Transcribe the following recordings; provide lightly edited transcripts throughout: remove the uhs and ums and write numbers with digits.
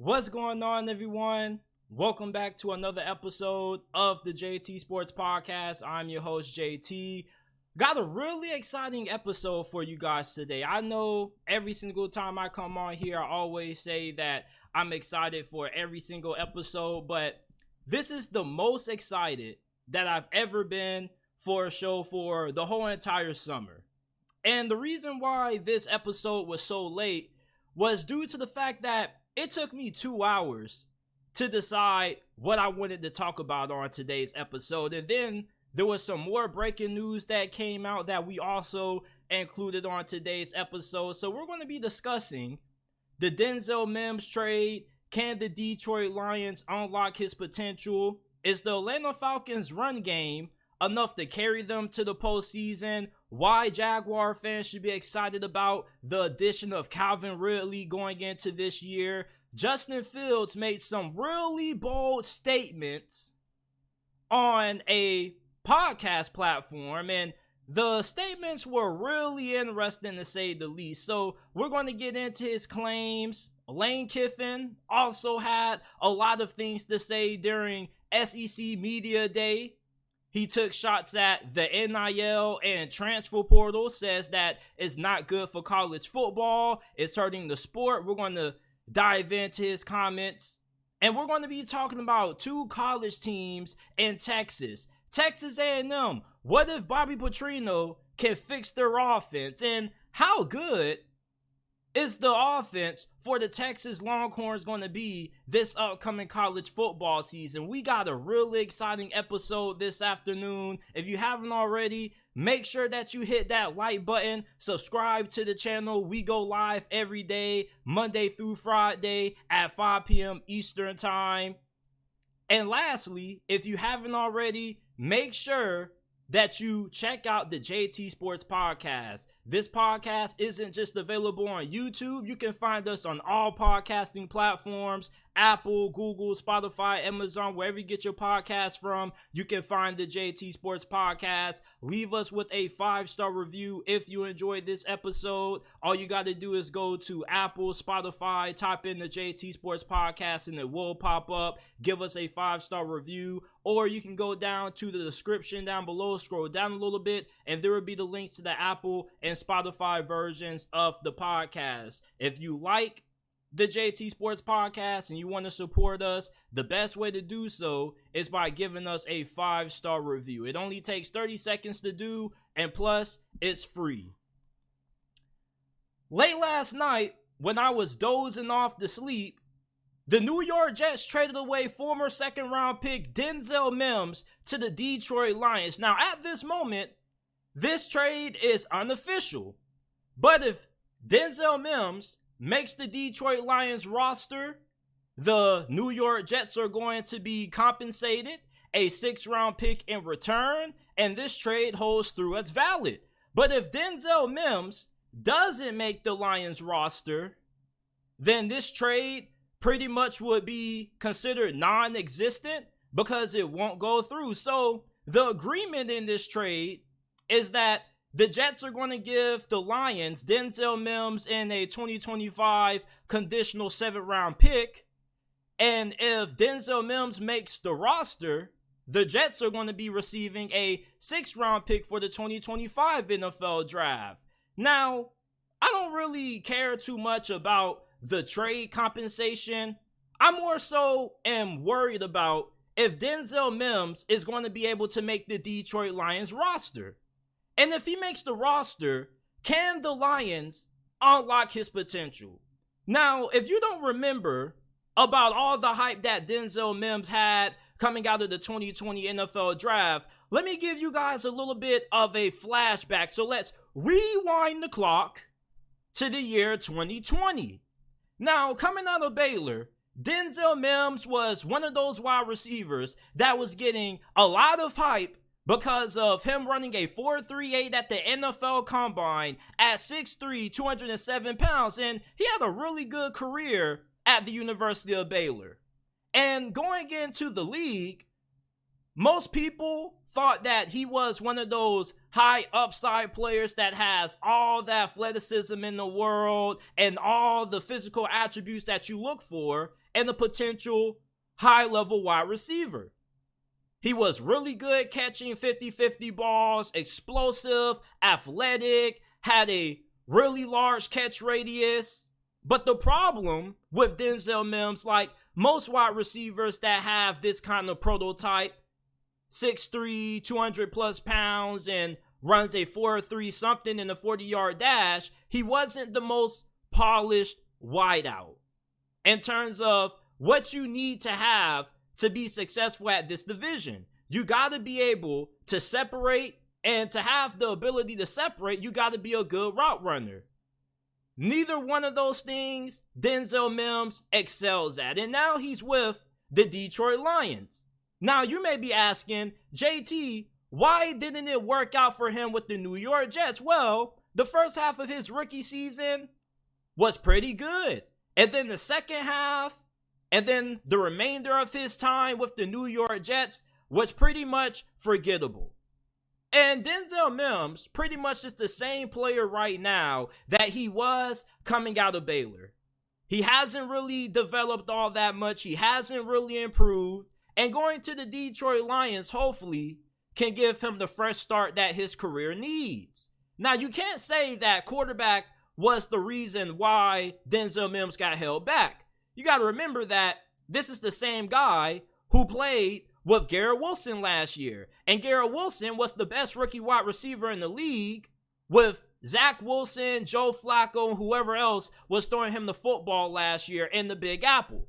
What's going on, everyone? Welcome back to another episode of the JT Sports Podcast. I'm your host, JT. Got a really exciting episode for you guys today. I know every single time I come on here, I always say that I'm excited for every single episode, but this is the most excited that I've ever been for a show for the whole entire summer. And the reason why this episode was so late was due to the fact that it took me 2 hours to decide what I wanted to talk about on today's episode. And then there was some more breaking news that came out that we also included on today's episode. So we're going to be discussing the Denzel Mims trade. Can the Detroit Lions unlock his potential? Is the Atlanta Falcons run game enough to carry them to the postseason? Why Jaguar fans should be excited about the addition of Calvin Ridley going into this year. Justin Fields made some really bold statements on a podcast platform, and the statements were really interesting to say the least. So we're going to get into his claims. Lane Kiffin also had a lot of things to say during SEC Media Day. He took shots at the NIL and transfer portal, says that it's not good for college football. It's hurting the sport. We're going to dive into his comments. And we're going to be talking about two college teams in Texas. Texas A&M. What if Bobby Petrino can fix their offense? And how good is the offense for the Texas Longhorns going to be this upcoming college football season? We got a really exciting episode this afternoon. If you haven't already, make sure that you hit that like button, subscribe to the channel. We go live every day, Monday through Friday at 5 p.m. Eastern Time. And lastly, if you haven't already, make sure that you check out the JT Sports Podcast. This podcast isn't just available on YouTube. You can find us on all podcasting platforms: Apple, Google, Spotify, Amazon, wherever you get your podcast from. You can find the JT Sports Podcast. Leave us with a 5-star review if you enjoyed this episode. All you got to do is go to Apple, Spotify, type in the JT Sports Podcast, and it will pop up. Give us a 5-star review. Or you can go down to the description down below, scroll down a little bit, and there will be the links to the Apple and Spotify versions of the podcast. If you like the JT Sports Podcast and you want to support us, the best way to do so is by giving us a 5-star review. It only takes 30 seconds to do, and plus, it's free. Late last night, when I was dozing off to sleep, the New York Jets traded away former second-round pick Denzel Mims to the Detroit Lions. Now, at this moment, this trade is unofficial. But if Denzel Mims makes the Detroit Lions roster, the New York Jets are going to be compensated a 6th-round pick in return, and this trade holds through as valid. But if Denzel Mims doesn't make the Lions roster, then this trade pretty much would be considered non-existent because it won't go through. So the agreement in this trade is that the Jets are going to give the Lions Denzel Mims in a 2025 conditional 7th-round pick. And if Denzel Mims makes the roster, the Jets are going to be receiving a 6th-round pick for the 2025 NFL draft. Now, I don't really care too much about the trade compensation. I more so am worried about if Denzel Mims is going to be able to make the Detroit Lions roster. And if he makes the roster, can the Lions unlock his potential? Now, if you don't remember about all the hype that Denzel Mims had coming out of the 2020 NFL draft, let me give you guys a little bit of a flashback. So let's rewind the clock to the year 2020. Now, coming out of Baylor, Denzel Mims was one of those wide receivers that was getting a lot of hype because of him running a 4.38 at the NFL Combine at 6'3", 207 pounds. And he had a really good career at the University of Baylor. And going into the league, most people thought that he was one of those high upside players that has all the athleticism in the world and all the physical attributes that you look for and a potential high-level wide receiver. He was really good catching 50-50 balls, explosive, athletic, had a really large catch radius. But the problem with Denzel Mims, like most wide receivers that have this kind of prototype, 6'3", 200 plus pounds, and runs a 4.3 something in a 40-yard dash, he wasn't the most polished wideout in terms of what you need to have to be successful at this division. You got to be able to separate, and to have the ability to separate, you got to be a good route runner. Neither one of those things Denzel Mims excels at, and now he's with the Detroit Lions. Now you may be asking, JT, why didn't it work out for him with the New York Jets? Well, the first half of his rookie season was pretty good. And then the second half, and then the remainder of his time with the New York Jets was pretty much forgettable. And Denzel Mims pretty much is the same player right now that he was coming out of Baylor. He hasn't really developed all that much. He hasn't really improved. And going to the Detroit Lions, hopefully, can give him the fresh start that his career needs. Now, you can't say that quarterback was the reason why Denzel Mims got held back. You got to remember that this is the same guy who played with Garrett Wilson last year. And Garrett Wilson was the best rookie wide receiver in the league, with Zach Wilson, Joe Flacco, and whoever else was throwing him the football last year in the Big Apple.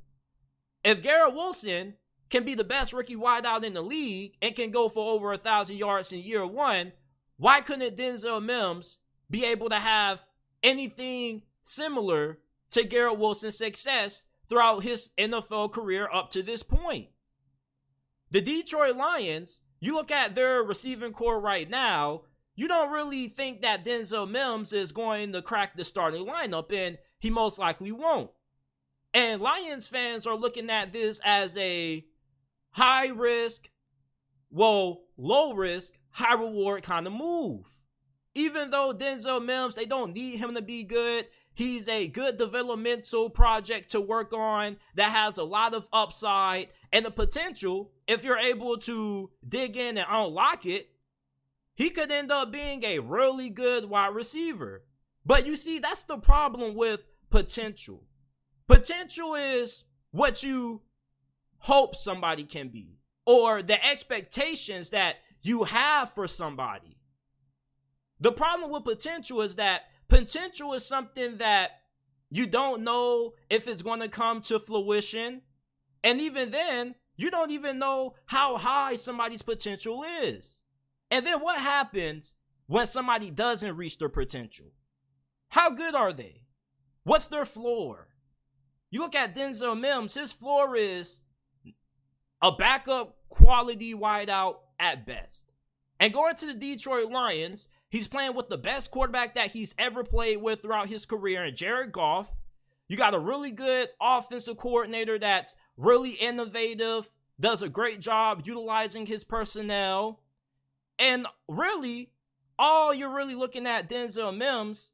If Garrett Wilson can be the best rookie wideout in the league and can go for over 1,000 yards in year one, why couldn't Denzel Mims be able to have anything similar to Garrett Wilson's success throughout his NFL career up to this point? The Detroit Lions, you look at their receiving core right now, you don't really think that Denzel Mims is going to crack the starting lineup, and he most likely won't. And Lions fans are looking at this as a high risk, low risk, high reward kind of move. Even though Denzel Mims, they don't need him to be good. He's a good developmental project to work on that has a lot of upside and the potential. If you're able to dig in and unlock it, he could end up being a really good wide receiver. But you see, that's the problem with potential. Potential is what you hope somebody can be, or the expectations that you have for somebody. The problem with potential is that potential is something that you don't know if it's going to come to fruition. And even then, you don't even know how high somebody's potential is. And then what happens when somebody doesn't reach their potential? How good are they? What's their floor? You look at Denzel Mims, his floor is a backup quality wideout at best. And going to the Detroit Lions, he's playing with the best quarterback that he's ever played with throughout his career in Jared Goff. You got a really good offensive coordinator that's really innovative, does a great job utilizing his personnel. And really, all you're really looking at Denzel Mims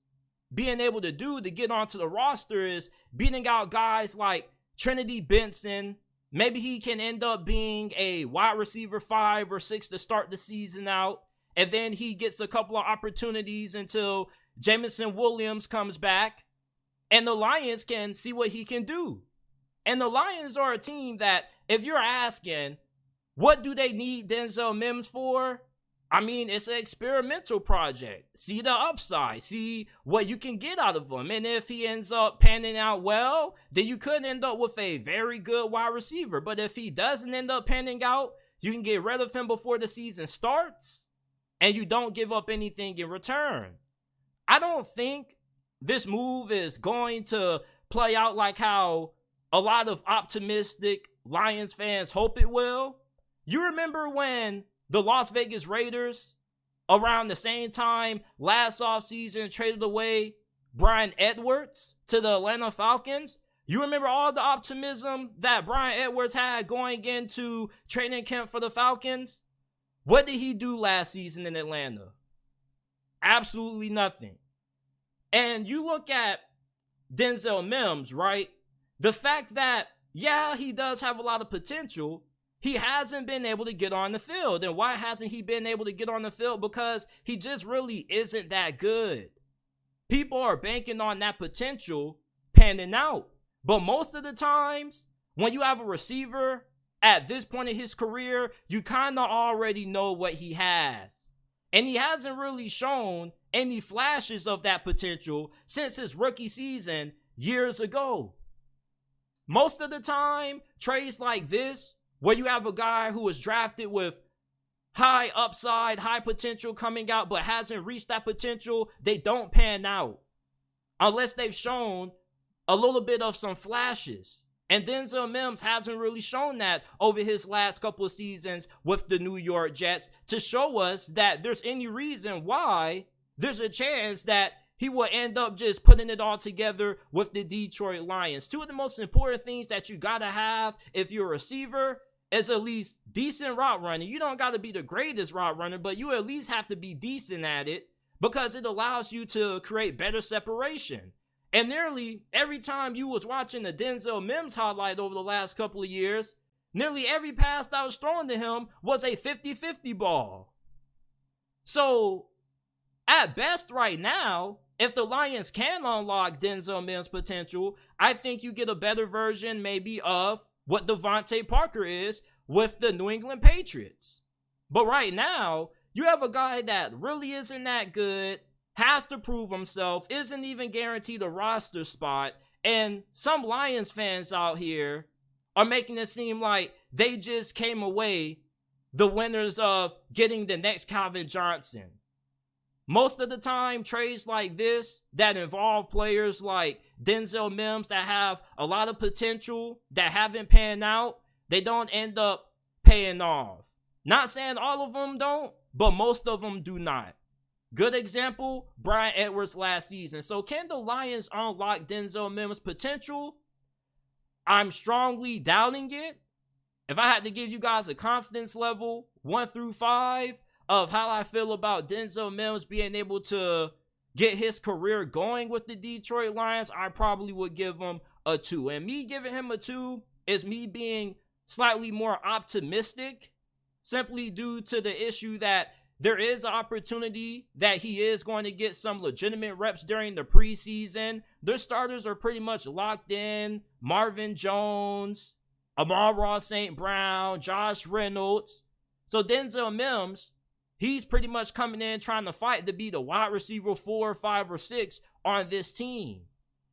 being able to do to get onto the roster is beating out guys like Trinity Benson. Maybe he can end up being a wide receiver 5 or 6 to start the season out. And then he gets a couple of opportunities until Jameson Williams comes back. And the Lions can see what he can do. And the Lions are a team that, if you're asking, what do they need Denzel Mims for? I mean, it's an experimental project. See the upside. See what you can get out of him. And if he ends up panning out well, then you could end up with a very good wide receiver. But if he doesn't end up panning out, you can get rid of him before the season starts. And you don't give up anything in return. I don't think this move is going to play out like how a lot of optimistic Lions fans hope it will. You remember when the Las Vegas Raiders, around the same time last offseason, traded away Bryan Edwards to the Atlanta Falcons? You remember all the optimism that Bryan Edwards had going into training camp for the Falcons? What did he do last season in Atlanta? Absolutely nothing. And you look at Denzel Mims, right? The fact that yeah, he does have a lot of potential. He hasn't been able to get on the field. And why hasn't he been able to get on the field? Because he just really isn't that good. People are banking on that potential panning out. But most of the times, when you have a receiver at this point in his career, you kind of already know what he has. And he hasn't really shown any flashes of that potential since his rookie season years ago. Most of the time, trades like this, where you have a guy who was drafted with high upside, high potential coming out, but hasn't reached that potential, they don't pan out unless they've shown a little bit of some flashes. And Denzel Mims hasn't really shown that over his last couple of seasons with the New York Jets to show us that there's any reason why there's a chance that he will end up just putting it all together with the Detroit Lions. Two of the most important things that you got to have if you're a receiver is at least decent route running. You don't got to be the greatest route runner, but you at least have to be decent at it because it allows you to create better separation. And nearly every time you was watching the Denzel Mims highlight over the last couple of years, nearly every pass that was thrown to him was a 50-50 ball. So, at best right now, if the Lions can unlock Denzel Mims' potential, I think you get a better version maybe of what Devontae Parker is with the New England Patriots. But right now, you have a guy that really isn't that good, has to prove himself, isn't even guaranteed a roster spot, and some Lions fans out here are making it seem like they just came away the winners of getting the next Calvin Johnson. Most of the time, trades like this that involve players like Denzel Mims that have a lot of potential that haven't panned out, they don't end up paying off. Not saying all of them don't, but most of them do not. Good example, Bryan Edwards last season. So can the Lions unlock Denzel Mims' potential? I'm strongly doubting it. If I had to give you guys a confidence level, 1 through 5, of how I feel about Denzel Mims being able to get his career going with the Detroit Lions, I probably would give him a 2. And me giving him a 2 is me being slightly more optimistic, simply due to the issue that there is an opportunity that he is going to get some legitimate reps during the preseason. Their starters are pretty much locked in. Marvin Jones, Amon-Ra St. Brown, Josh Reynolds. So Denzel Mims, he's pretty much coming in trying to fight to be the wide receiver 4, 5, or 6 on this team.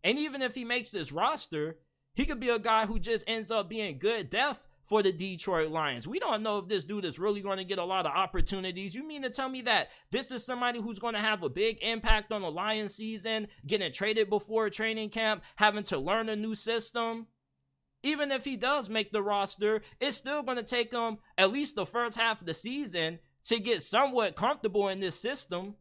And even if he makes this roster, he could be a guy who just ends up being good depth for the Detroit Lions. We don't know if this dude is really going to get a lot of opportunities. You mean to tell me that this is somebody who's going to have a big impact on the Lions season, getting traded before training camp, having to learn a new system? Even if he does make the roster, it's still going to take him at least the first half of the season to get somewhat comfortable in this system.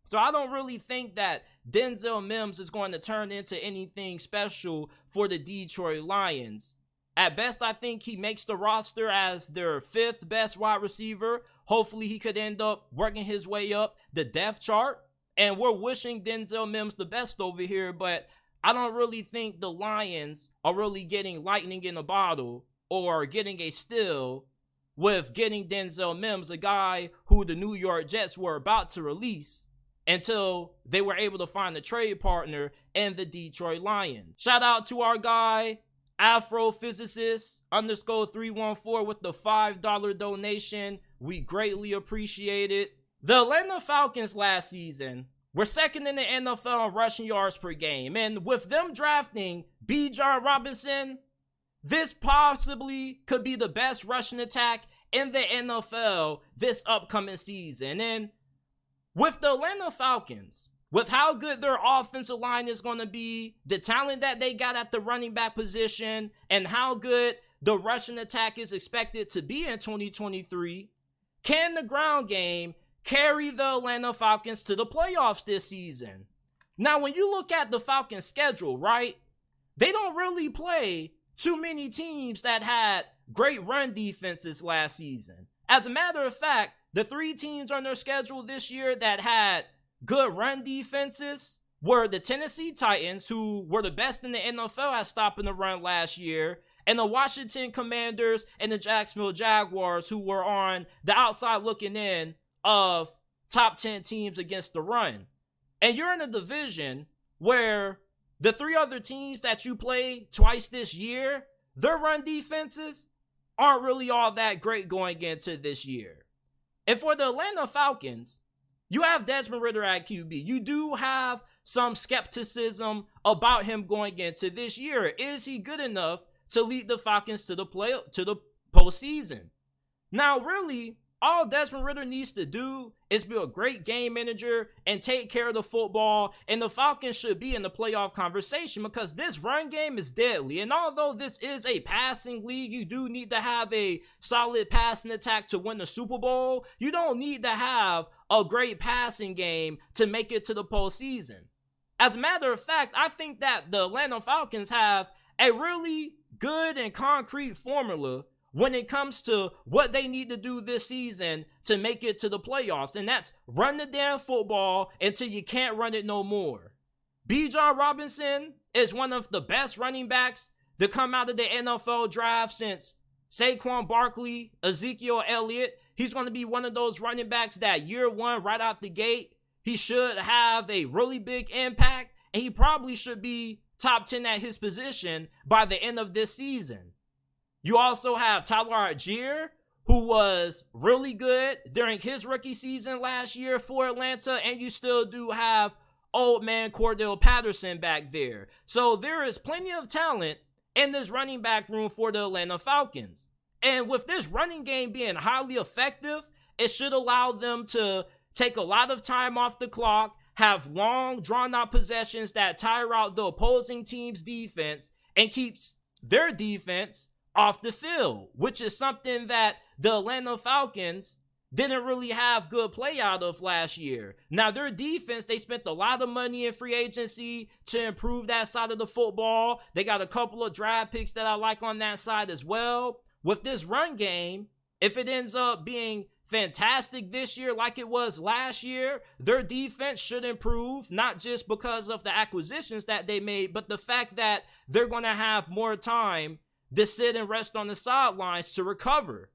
So I don't really think that Denzel Mims is going to turn into anything special for the Detroit Lions. At best, I think he makes the roster as their 5th best wide receiver. Hopefully, he could end up working his way up the depth chart. And we're wishing Denzel Mims the best over here, but I don't really think the Lions are really getting lightning in a bottle or getting a steal with getting Denzel Mims, a guy who the New York Jets were about to release until they were able to find a trade partner in the Detroit Lions. Shout out to our guy, Afrophysicist _314 with the $5 donation. We greatly appreciate it. The Atlanta Falcons last season were second in the NFL in rushing yards per game. And with them drafting Bijan Robinson, this possibly could be the best rushing attack in the NFL this upcoming season. And with the Atlanta Falcons, with how good their offensive line is going to be, the talent that they got at the running back position, and how good the rushing attack is expected to be in 2023, can the ground game carry the Atlanta Falcons to the playoffs this season? Now, when you look at the Falcons' schedule, right, they don't really play too many teams that had great run defenses last season. As a matter of fact, the 3 teams on their schedule this year that had good run defenses were the Tennessee Titans, who were the best in the NFL at stopping the run last year, and the Washington Commanders and the Jacksonville Jaguars, who were on the outside looking in of top 10 teams against the run. And you're in a division where the three other teams that you play twice this year, their run defenses aren't really all that great going into this year. And for the Atlanta Falcons, you have Desmond Ridder at QB. You do have some skepticism about him going into this year. Is he good enough to lead the Falcons to the postseason? Now, really, all Desmond Ridder needs to do is be a great game manager and take care of the football, and the Falcons should be in the playoff conversation, because this run game is deadly. And although this is a passing league, you do need to have a solid passing attack to win the Super Bowl. You don't need to have a great passing game to make it to the postseason. As a matter of fact, I think that the Atlanta Falcons have a really good and concrete formula when it comes to what they need to do this season to make it to the playoffs. And that's run the damn football until you can't run it no more. Bijan Robinson is one of the best running backs to come out of the NFL draft since Saquon Barkley, Ezekiel Elliott. He's going to be one of those running backs that year one, right out the gate, he should have a really big impact. And he probably should be top 10 at his position by the end of this season. You also have Tyler Algier, who was really good during his rookie season last year for Atlanta, and you still do have old man Cordell Patterson back there. So there is plenty of talent in this running back room for the Atlanta Falcons. And with this running game being highly effective, it should allow them to take a lot of time off the clock, have long, drawn-out possessions that tire out the opposing team's defense, and keeps their defense off the field, which is something that the Atlanta Falcons didn't really have good play out of last year. Now, their defense, they spent a lot of money in free agency to improve that side of the football. They got a couple of draft picks that I like on that side as well. With this run game, if it ends up being fantastic this year like it was last year, their defense should improve, not just because of the acquisitions that they made, but the fact that they're going to have more time to sit and rest on the sidelines to recover.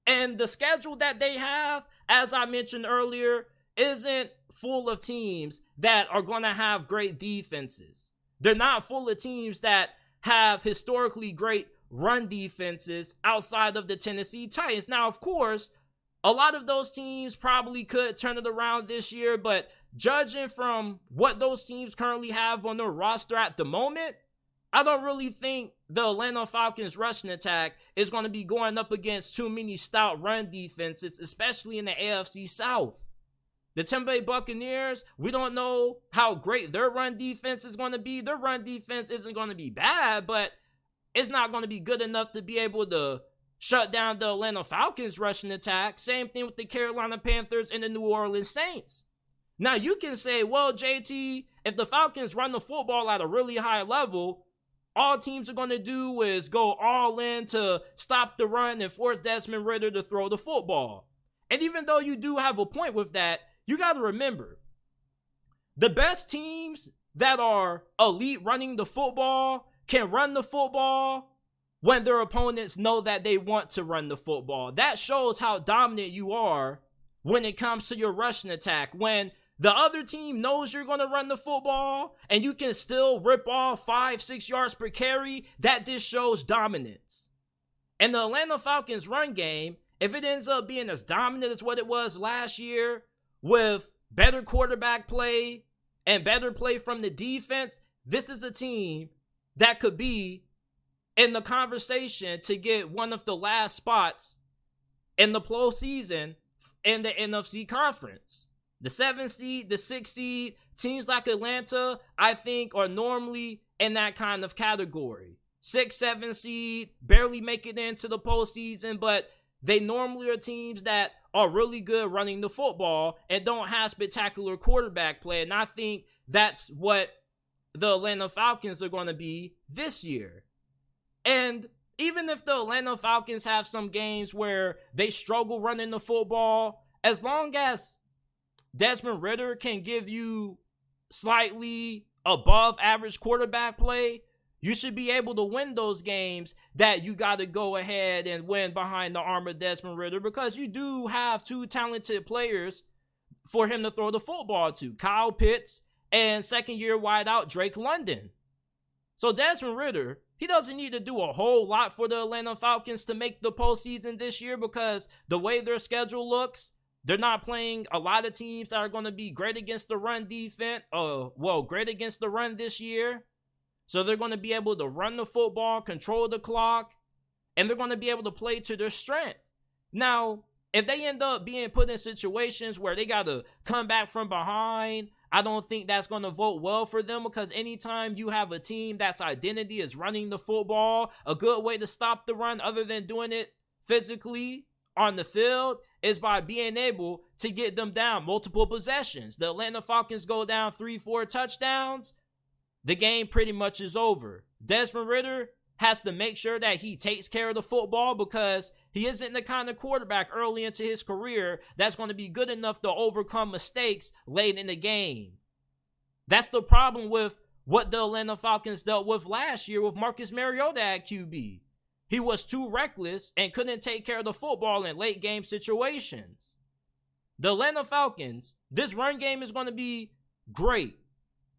And the schedule that they have, as I mentioned earlier, isn't full of teams that are going to have great defenses. They're not full of teams that have historically great run defenses outside of the Tennessee Titans. Now, of course, a lot of those teams probably could turn it around this year, but judging from what those teams currently have on their roster at the moment, I don't really think the Atlanta Falcons rushing attack is going to be going up against too many stout run defenses, especially in the AFC South. The Tampa Bay Buccaneers, we don't know how great their run defense is going to be. Their run defense isn't going to be bad, but it's not going to be good enough to be able to shut down the Atlanta Falcons rushing attack. Same thing with the Carolina Panthers and the New Orleans Saints. Now, you can say, well, JT, if the Falcons run the football at a really high level, all teams are going to do is go all in to stop the run and force Desmond Ridder to throw the football. And even though you do have a point with that, you got to remember, the best teams that are elite running the football can run the football when their opponents know that they want to run the football. That shows how dominant you are when it comes to your rushing attack. When the other team knows you're going to run the football and you can still rip off 5-6 yards per carry, that just shows dominance. And the Atlanta Falcons run game, if it ends up being as dominant as what it was last year, with better quarterback play and better play from the defense, this is a team that could be in the conversation to get one of the last spots in the postseason in the NFC Conference. The 7th seed, the 6th seed, teams like Atlanta, I think, are normally in that kind of category. 6th, 7th seed, barely make it into the postseason, but they normally are teams that are really good running the football and don't have spectacular quarterback play. And I think that's what the Atlanta Falcons are going to be this year. And even if the Atlanta Falcons have some games where they struggle running the football, as long as Desmond Ridder can give you slightly above average quarterback play, you should be able to win those games that you got to go ahead and win behind the arm of Desmond Ridder, because you do have two talented players for him to throw the football to, Kyle Pitts and second-year wideout Drake London. So Desmond Ridder, he doesn't need to do a whole lot for the Atlanta Falcons to make the postseason this year, because the way their schedule looks, they're not playing a lot of teams that are going to be great against the run defense. Great against the run this year. So they're going to be able to run the football, control the clock, and they're going to be able to play to their strength. Now, if they end up being put in situations where they got to come back from behind, I don't think that's going to vote well for them, because anytime you have a team that's identity is running the football, a good way to stop the run other than doing it physically on the field is by being able to get them down multiple possessions. The Atlanta Falcons go down 3-4 touchdowns, the game pretty much is over. Desmond Ridder has to make sure that he takes care of the football, because he isn't the kind of quarterback early into his career that's going to be good enough to overcome mistakes late in the game. That's the problem with what the Atlanta Falcons dealt with last year with Marcus Mariota at QB. He was too reckless and couldn't take care of the football in late game situations. The Atlanta Falcons, this run game is going to be great,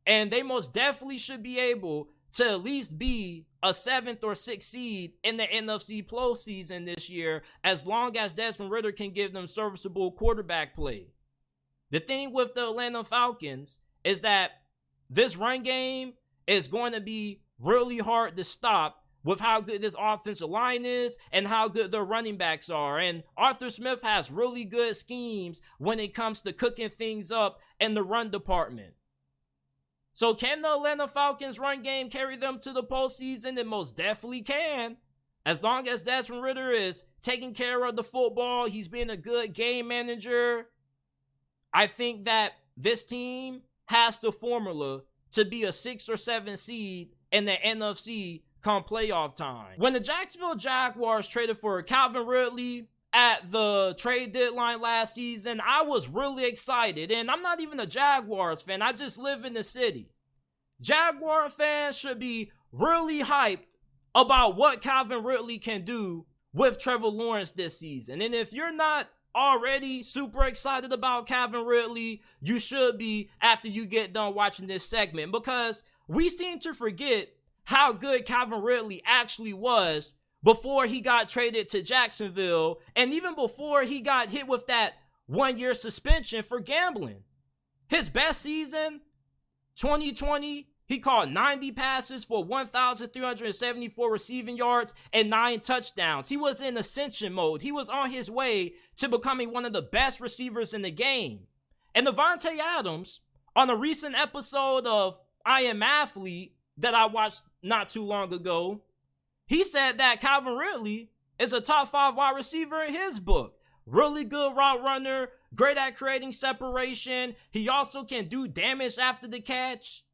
and they most definitely should be able to at least be a 7th or 6th seed in the NFC postseason this year, as long as Desmond Ridder can give them serviceable quarterback play. The thing with the Atlanta Falcons is that this run game is going to be really hard to stop with how good this offensive line is and how good their running backs are. And Arthur Smith has really good schemes when it comes to cooking things up in the run department. So can the Atlanta Falcons run game carry them to the postseason? It most definitely can. As long as Desmond Ridder is taking care of the football, he's being a good game manager. I think that this team has the formula to be a 6th or 7th seed in the NFC come playoff time. When the Jacksonville Jaguars traded for Calvin Ridley at the trade deadline last season, I was really excited. And I'm not even a Jaguars fan. I just live in the city. Jaguar fans should be really hyped about what Calvin Ridley can do with Trevor Lawrence this season. And if you're not already super excited about Calvin Ridley, you should be after you get done watching this segment, because we seem to forget how good Calvin Ridley actually was before he got traded to Jacksonville, and even before he got hit with that 1-year suspension for gambling. His best season, 2020, he caught 90 passes for 1,374 receiving yards and 9 touchdowns. He was in ascension mode. He was on his way to becoming one of the best receivers in the game. And Devontae Adams, on a recent episode of I Am Athlete that I watched not too long ago, he said that Calvin Ridley is a top 5 wide receiver in his book. Really good route runner, great at creating separation. He also can do damage after the catch.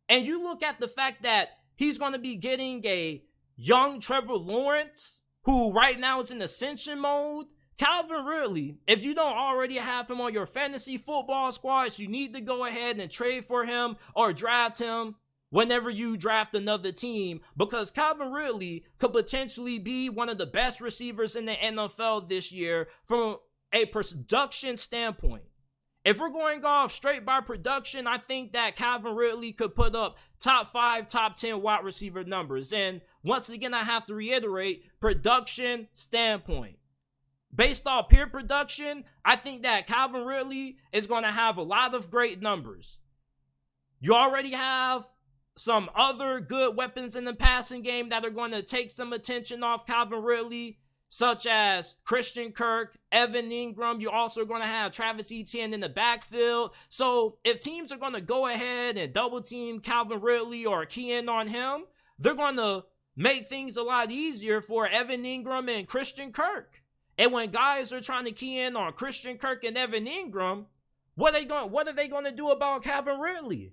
And you look at the fact that he's going to be getting a young Trevor Lawrence, who right now is in ascension mode. Calvin Ridley, if you don't already have him on your fantasy football squads, you need to go ahead and trade for him or draft him whenever you draft another team, because Calvin Ridley could potentially be one of the best receivers in the NFL this year from a production standpoint. If we're going off straight by production, I think that Calvin Ridley could put up top 5, top 10 wide receiver numbers. And once again, I have to reiterate, production standpoint. Based off pure production, I think that Calvin Ridley is going to have a lot of great numbers. You already have some other good weapons in the passing game that are going to take some attention off Calvin Ridley, such as Christian Kirk, Evan Ingram. You're also going to have Travis Etienne in the backfield. So if teams are going to go ahead and double team Calvin Ridley or key in on him, they're going to make things a lot easier for Evan Ingram and Christian Kirk. And when guys are trying to key in on Christian Kirk and Evan Ingram, what are they going to do about Calvin Ridley?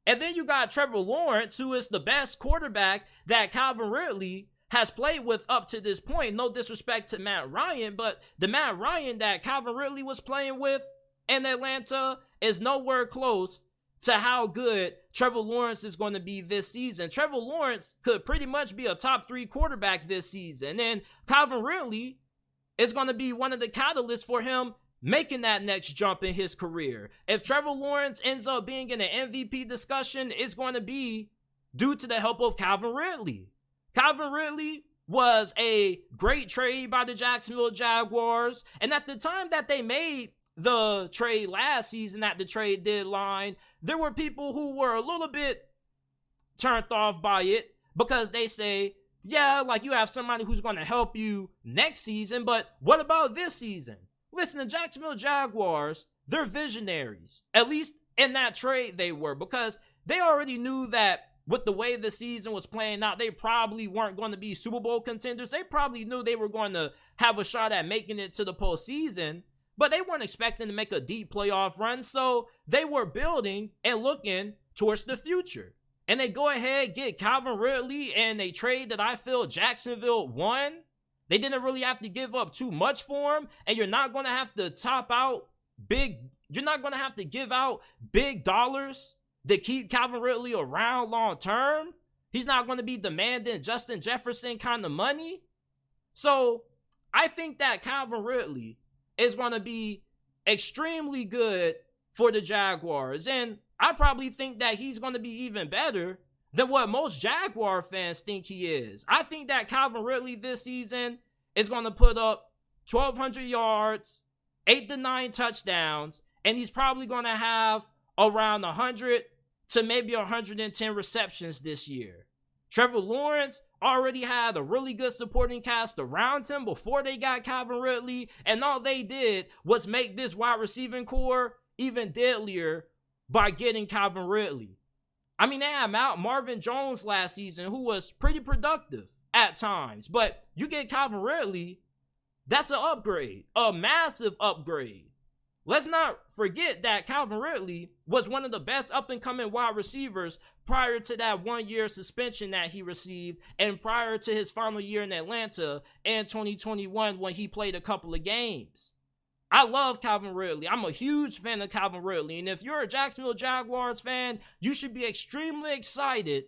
And then you got Trevor Lawrence, who is the best quarterback that Calvin Ridley has played with up to this point. No disrespect to Matt Ryan, but the Matt Ryan that Calvin Ridley was playing with in Atlanta is nowhere close to how good Trevor Lawrence is going to be this season. Trevor Lawrence could pretty much be a top 3 quarterback this season. And Calvin Ridley is going to be one of the catalysts for him making that next jump in his career. If Trevor Lawrence ends up being in an MVP discussion, it's going to be due to the help of Calvin Ridley. Calvin Ridley was a great trade by the Jacksonville Jaguars. And at the time that they made the trade last season at the trade deadline, there were people who were a little bit turned off by it because they say, yeah, like you have somebody who's going to help you next season, but what about this season? Listen, the Jacksonville Jaguars, they're visionaries. At least in that trade they were, because they already knew that with the way the season was playing out, they probably weren't going to be Super Bowl contenders. They probably knew they were going to have a shot at making it to the postseason, but they weren't expecting to make a deep playoff run, so they were building and looking towards the future. And they go ahead, get Calvin Ridley, and a trade that I feel Jacksonville won. They didn't really have to give up too much for him, and you're not going to have to you're not going to have to give out big dollars to keep Calvin Ridley around long term. He's not going to be demanding Justin Jefferson kind of money. So I think that Calvin Ridley is going to be extremely good for the Jaguars. And I probably think that he's going to be even better than what most Jaguar fans think he is. I think that Calvin Ridley this season is going to put up 1,200 yards, 8 to 9 touchdowns, and he's probably going to have around 100 to maybe 110 receptions this year. Trevor Lawrence already had a really good supporting cast around him before they got Calvin Ridley, and all they did was make this wide receiving core even deadlier by getting Calvin Ridley. I mean, they had Marvin Jones last season, who was pretty productive at times, but you get Calvin Ridley, that's an upgrade, a massive upgrade. Let's not forget that Calvin Ridley was one of the best up-and-coming wide receivers prior to that 1-year suspension that he received and prior to his final year in Atlanta in 2021 when he played a couple of games. I love Calvin Ridley. I'm a huge fan of Calvin Ridley. And if you're a Jacksonville Jaguars fan, you should be extremely excited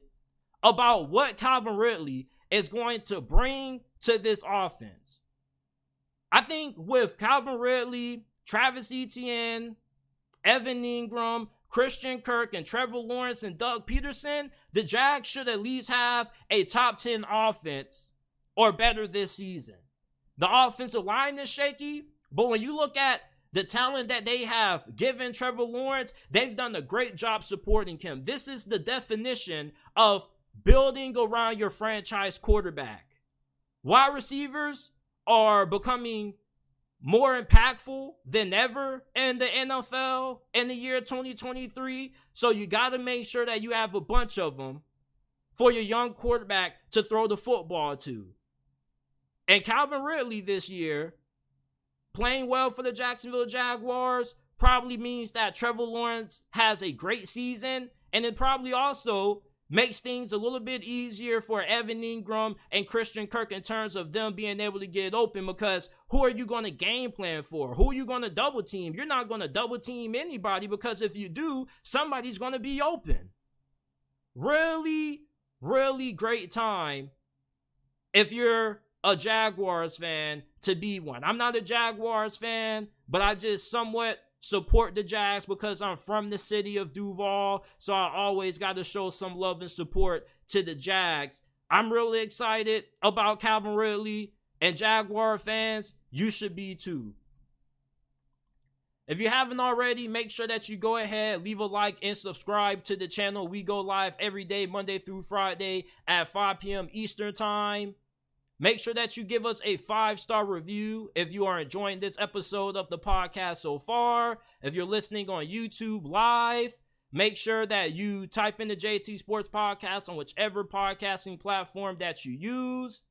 about what Calvin Ridley is going to bring to this offense. I think with Calvin Ridley, Travis Etienne, Evan Ingram, Christian Kirk, and Trevor Lawrence and Doug Peterson, the Jags should at least have a top 10 offense or better this season. The offensive line is shaky, but when you look at the talent that they have given Trevor Lawrence, they've done a great job supporting him. This is the definition of building around your franchise quarterback. Wide receivers are becoming more impactful than ever in the NFL in the year 2023. So you got to make sure that you have a bunch of them for your young quarterback to throw the football to. And Calvin Ridley this year, playing well for the Jacksonville Jaguars, probably means that Trevor Lawrence has a great season, and it probably also makes things a little bit easier for Evan Ingram and Christian Kirk in terms of them being able to get open, because who are you going to game plan for? Who are you going to double team? You're not going to double team anybody, because if you do, somebody's going to be open. Really, really great time if you're a Jaguars fan to be one. I'm not a Jaguars fan, but I just somewhat support the Jags because I'm from the city of Duval, so I always got to show some love and support to the Jags. I'm really excited about Calvin Ridley, and Jaguar fans, you should be too. If you haven't already, make sure that you go ahead, leave a like, and subscribe to the channel. We go live every day, Monday through Friday at 5 p.m. Eastern Time. Make sure that you give us a 5-star review if you are enjoying this episode of the podcast so far. If you're listening on YouTube live, make sure that you type in the JT Sports Podcast on whichever podcasting platform that you use.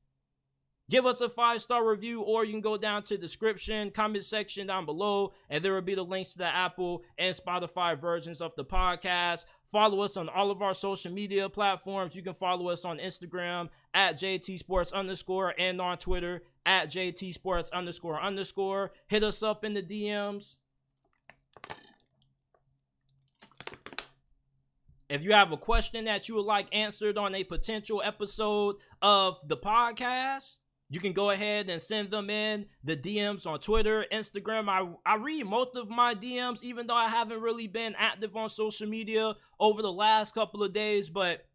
Give us a 5-star review, or you can go down to the description, comment section down below, and there will be the links to the Apple and Spotify versions of the podcast. Follow us on all of our social media platforms. You can follow us on Instagram at JTSports_ and on Twitter at JTSports__. Hit us up in the DMs. If you have a question that you would like answered on a potential episode of the podcast, you can go ahead and send them in the DMs on Twitter, Instagram. I read most of my DMs, even though I haven't really been active on social media over the last couple of days, but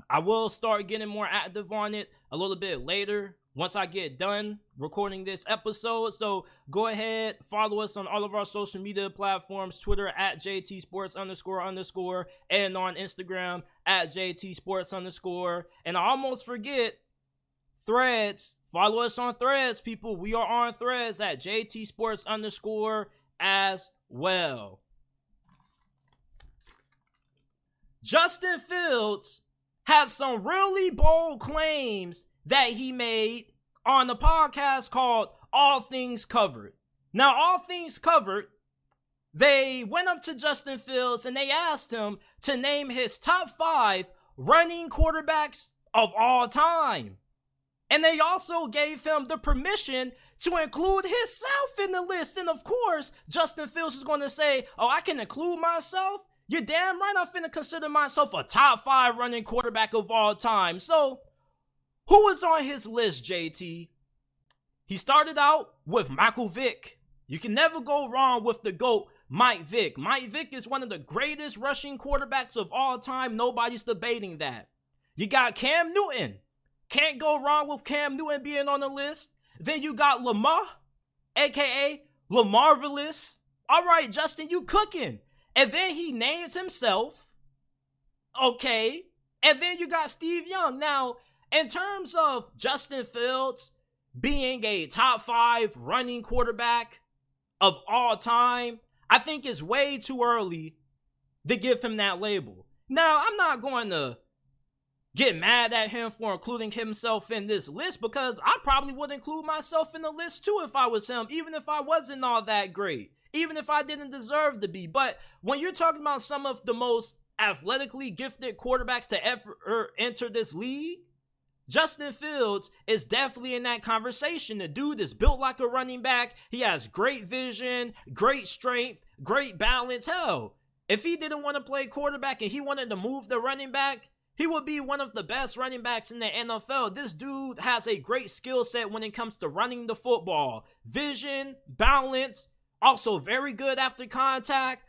I will start getting more active on it a little bit later once I get done recording this episode. So go ahead, follow us on all of our social media platforms, Twitter at JTSports__, and on Instagram at JTSports_. And I almost forget, Threads. Follow us on Threads, people. We are on Threads at JTSports_ as well. Justin Fields had some really bold claims that he made on the podcast called All Things Covered. Now, All Things Covered, they went up to Justin Fields and they asked him to name his top 5 running quarterbacks of all time. And they also gave him the permission to include himself in the list. And of course, Justin Fields is going to say, oh, I can include myself? You're damn right I'm finna consider myself a top 5 running quarterback of all time. So, who was on his list, JT? He started out with Michael Vick. You can never go wrong with the GOAT, Mike Vick. Mike Vick is one of the greatest rushing quarterbacks of all time. Nobody's debating that. You got Cam Newton. Can't go wrong with Cam Newton being on the list. Then you got Lamar, a.k.a. Lamarvelous. All right, Justin, you cooking. And then he names himself. Okay. And then you got Steve Young. Now, in terms of Justin Fields being a top 5 running quarterback of all time, I think it's way too early to give him that label. Now, I'm not going to get mad at him for including himself in this list, because I probably would include myself in the list too if I was him, even if I wasn't all that great, even if I didn't deserve to be. But when you're talking about some of the most athletically gifted quarterbacks to ever enter this league, Justin Fields is definitely in that conversation. The dude is built like a running back. He has great vision, great strength, great balance. Hell, if he didn't want to play quarterback and he wanted to move the running back, he would be one of the best running backs in the NFL. This dude has a great skill set when it comes to running the football. Vision, balance, also very good after contact.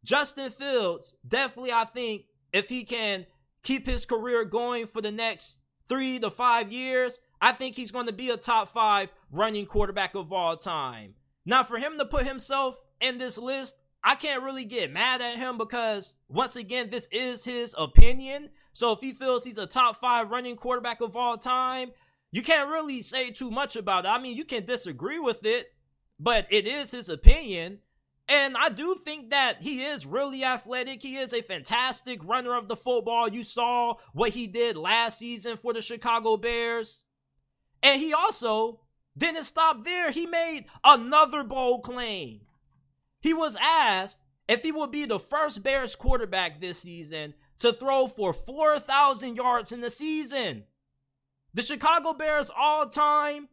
Justin Fields, definitely, I think, if he can keep his career going for the next 3 to 5 years, I think he's going to be a top 5 running quarterback of all time. Now, for him to put himself in this list, I can't really get mad at him because, once again, this is his opinion. So if he feels he's a top 5 running quarterback of all time, you can't really say too much about it. I mean, you can disagree with it, but it is his opinion. And I do think that he is really athletic. He is a fantastic runner of the football. You saw what he did last season for the Chicago Bears. And he also didn't stop there. He made another bold claim. He was asked if he would be the first Bears quarterback this season to throw for 4,000 yards in the season. The Chicago Bears all-time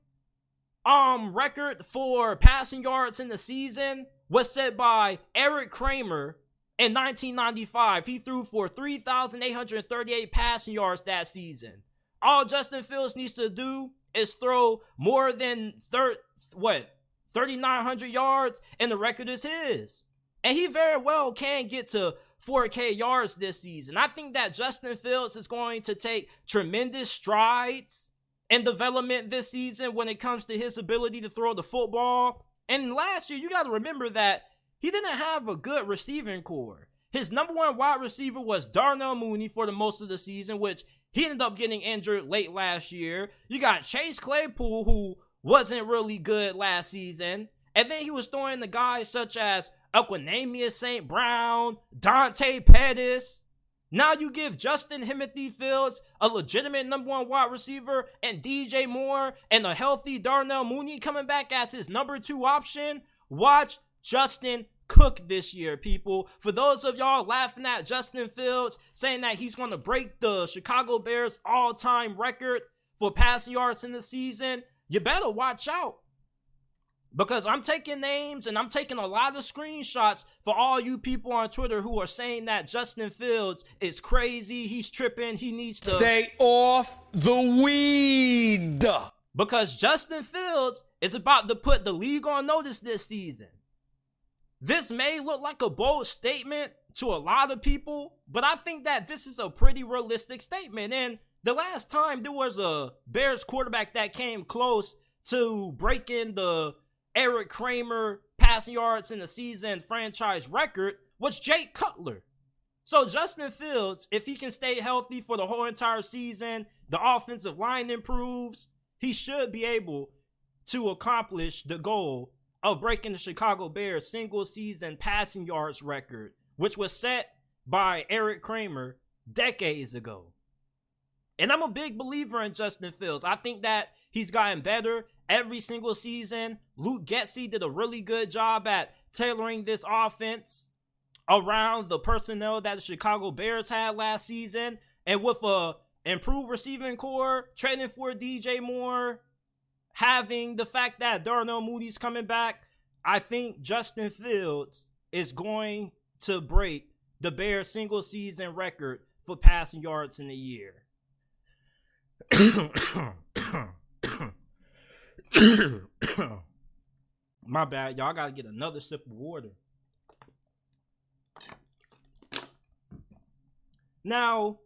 record for passing yards in the season was set by Eric Kramer in 1995. He threw for 3,838 passing yards that season. All Justin Fields needs to do is throw more than 3,900 yards, and the record is his. And he very well can get to 4K yards this season. I think that Justin Fields is going to take tremendous strides in development this season when it comes to his ability to throw the football. And last year, you got to remember that he didn't have a good receiving core. His number 1 wide receiver was Darnell Mooney for the most of the season, which he ended up getting injured late last year. You got Chase Claypool, who wasn't really good last season. And then he was throwing the guys such as Equanimeous St. Brown, Dante Pettis. Now you give Justin Timothy Fields a legitimate number 1 wide receiver and DJ Moore and a healthy Darnell Mooney coming back as his number 2 option. Watch Justin cook this year, people. For those of y'all laughing at Justin Fields, saying that he's going to break the Chicago Bears all-time record for passing yards in the season, you better watch out. Because I'm taking names and I'm taking a lot of screenshots for all you people on Twitter who are saying that Justin Fields is crazy, he's tripping, he needs to stay off the weed. Because Justin Fields is about to put the league on notice this season. This may look like a bold statement to a lot of people, but I think that this is a pretty realistic statement. And the last time there was a Bears quarterback that came close to breaking the Eric Kramer passing yards in the season franchise record was Jake Cutler. So Justin Fields, if he can stay healthy for the whole entire season, the offensive line improves, he should be able to accomplish the goal of breaking the Chicago Bears single season passing yards record, which was set by Eric Kramer decades ago. And I'm a big believer in Justin Fields. I think that he's gotten better every single season. Luke Getsy did a really good job at tailoring this offense around the personnel that the Chicago Bears had last season. And with a improved receiving core, trading for DJ Moore, having the fact that Darnell Moody's coming back, I think Justin Fields is going to break the Bears single season record for passing yards in a year. My bad, y'all. Gotta get another sip of water. Now,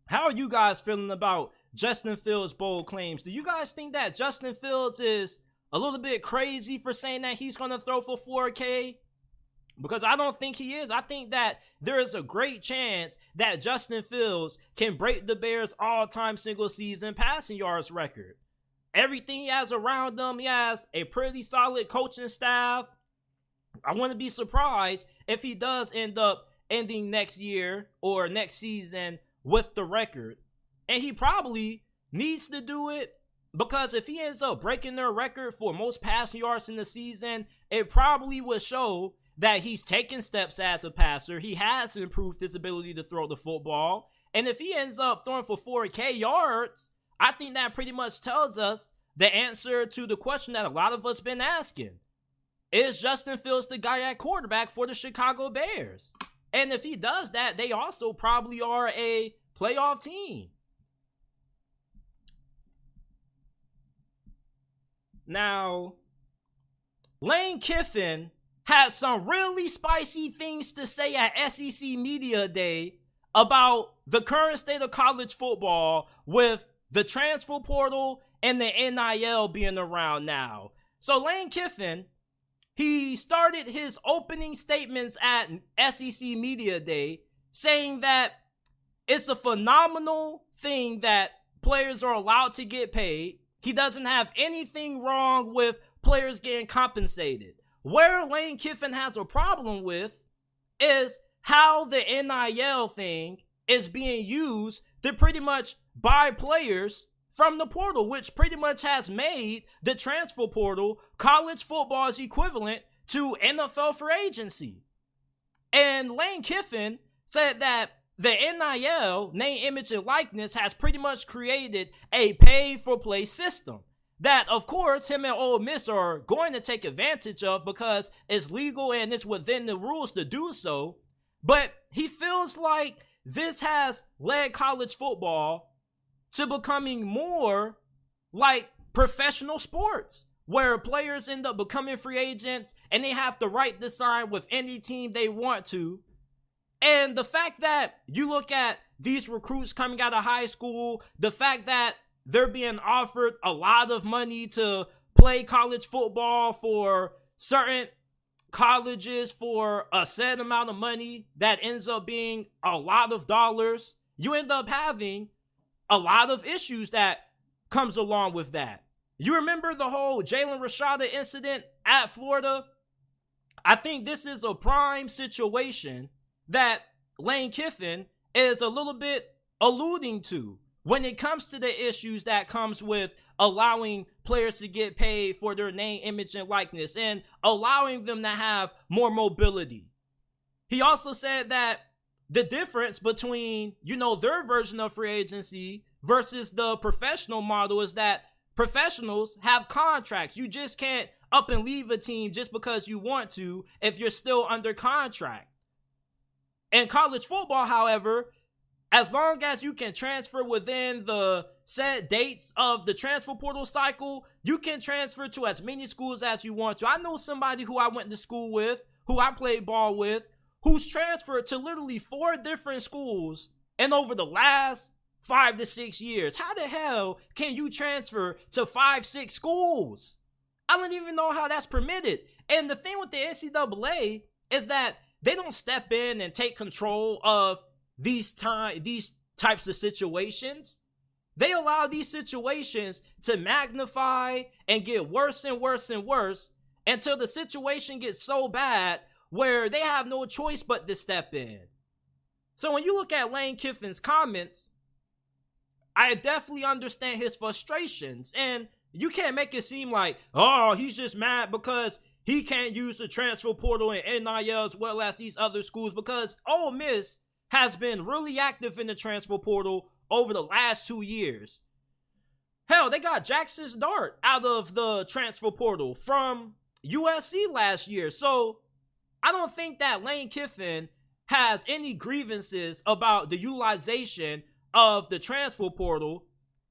how are you guys feeling about Justin Fields' bold claims? Do you guys think that Justin Fields is a little bit crazy for saying that he's going to throw for 4K? Because I don't think he is. I think that there is a great chance that Justin Fields can break the Bears' all-time single-season passing yards record. Everything he has around him, he has a pretty solid coaching staff. I wouldn't be surprised if he does end up ending next year or next season with the record. And he probably needs to do it, because if he ends up breaking their record for most passing yards in the season, it probably would show that he's taken steps as a passer. He has improved his ability to throw the football. And if he ends up throwing for 4K yards, I think that pretty much tells us the answer to the question that a lot of us been asking. Is Justin Fields the guy at quarterback for the Chicago Bears? And if he does that, they also probably are a playoff team. Now, Lane Kiffin had some really spicy things to say at SEC Media Day about the current state of college football with the transfer portal and the NIL being around now. So Lane Kiffin, he started his opening statements at SEC Media Day saying that it's a phenomenal thing that players are allowed to get paid. He doesn't have anything wrong with players getting compensated. Where Lane Kiffin has a problem with is how the NIL thing is being used to pretty much buy players from the portal, which pretty much has made the transfer portal college football's equivalent to NFL free agency. And Lane Kiffin said that the NIL, name, image, and likeness, has pretty much created a pay-for-play system that, of course, him and Ole Miss are going to take advantage of because it's legal and it's within the rules to do so. But he feels like this has led college football to becoming more like professional sports, where players end up becoming free agents and they have the right to sign with any team they want to. And the fact that you look at these recruits coming out of high school, the fact that they're being offered a lot of money to play college football for certain colleges for a set amount of money that ends up being a lot of dollars, you end up having a lot of issues that comes along with that. You remember the whole Jalen Rashada incident at Florida? I think this is a prime situation that Lane Kiffin is a little bit alluding to when it comes to the issues that comes with allowing players to get paid for their name, image, and likeness and allowing them to have more mobility. He also said that the difference between, their version of free agency versus the professional model is that professionals have contracts. You just can't up and leave a team just because you want to if you're still under contract. In college football, however, as long as you can transfer within the set dates of the transfer portal cycle, you can transfer to as many schools as you want to. I know somebody who I went to school with, who I played ball with, who's transferred to literally 4 different schools and over the last 5 to 6 years. How the hell can you transfer to 5, 6 schools? I don't even know how that's permitted. And the thing with the NCAA is that they don't step in and take control of these types of situations. They allow these situations to magnify and get worse and worse and worse until the situation gets so bad where they have no choice but to step in. So when you look at Lane Kiffin's comments, I definitely understand his frustrations. And you can't make it seem like, oh, he's just mad because he can't use the transfer portal and NIL as well as these other schools, because Ole Miss has been really active in the transfer portal over the last 2 years. Hell, they got Jackson Dart out of the transfer portal from USC last year. So I don't think that Lane Kiffin has any grievances about the utilization of the transfer portal.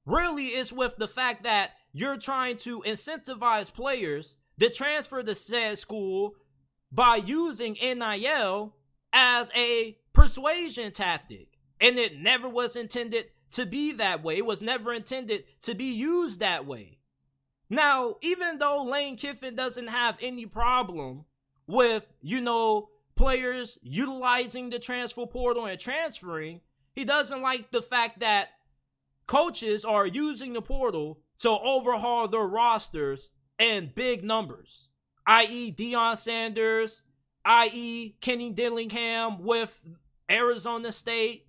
Really, it's with the fact that you're trying to incentivize players to transfer to said school by using NIL as a persuasion tactic. And it never was intended to be that way. It was never intended to be used that way. Now, even though Lane Kiffin doesn't have any problem with, players utilizing the transfer portal and transferring, he doesn't like the fact that coaches are using the portal to overhaul their rosters in big numbers, i.e. Deion Sanders, i.e. Kenny Dillingham with Arizona State.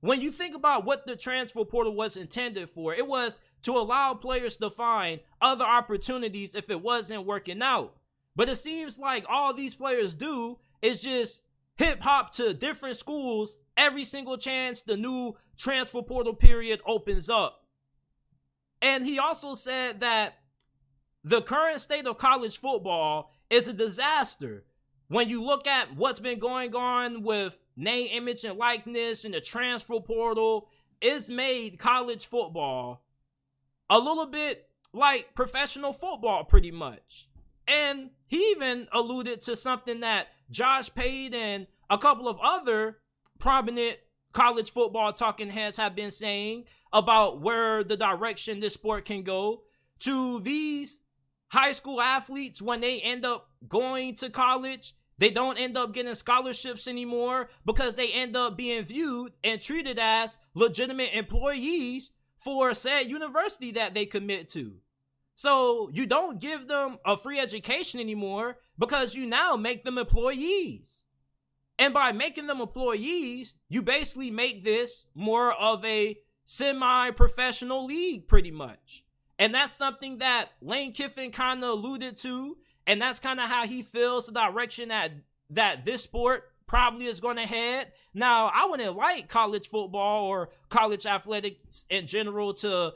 When you think about what the transfer portal was intended for, it was to allow players to find other opportunities if it wasn't working out. But it seems like all these players do is just hip hop to different schools every single chance the new transfer portal period opens up. And he also said that the current state of college football is a disaster. When you look at what's been going on with name, image, and likeness and the transfer portal, it's made college football a little bit like professional football, pretty much. And he even alluded to something that Josh Pate and a couple of other prominent college football talking heads have been saying about where the direction this sport can go. To these high school athletes, when they end up going to college, they don't end up getting scholarships anymore because they end up being viewed and treated as legitimate employees for said university that they commit to. So you don't give them a free education anymore because you now make them employees. And by making them employees, you basically make this more of a semi-professional league, pretty much. And that's something that Lane Kiffin kind of alluded to. And that's kind of how he feels the direction that this sport probably is going to head. Now, I wouldn't like college football or college athletics in general to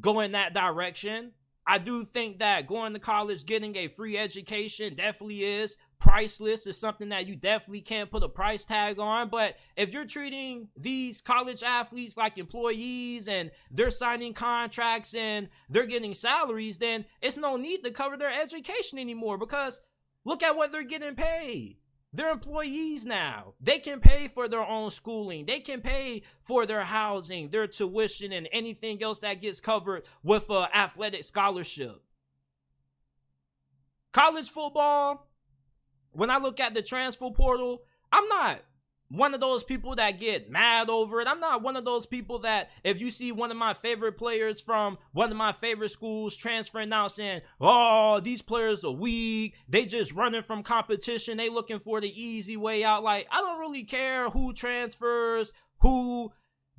go in that direction. I do think that going to college, getting a free education definitely is priceless. It's something that you definitely can't put a price tag on. But if you're treating these college athletes like employees and they're signing contracts and they're getting salaries, then it's no need to cover their education anymore, because look at what they're getting paid. They're employees now. They can pay for their own schooling. They can pay for their housing, their tuition, and anything else that gets covered with an athletic scholarship. College football, when I look at the transfer portal, I'm not one of those people that get mad over it. I'm not one of those people that if you see one of my favorite players from one of my favorite schools transferring out saying, oh, these players are weak, they just running from competition, they looking for the easy way out. Like, I don't really care who transfers, who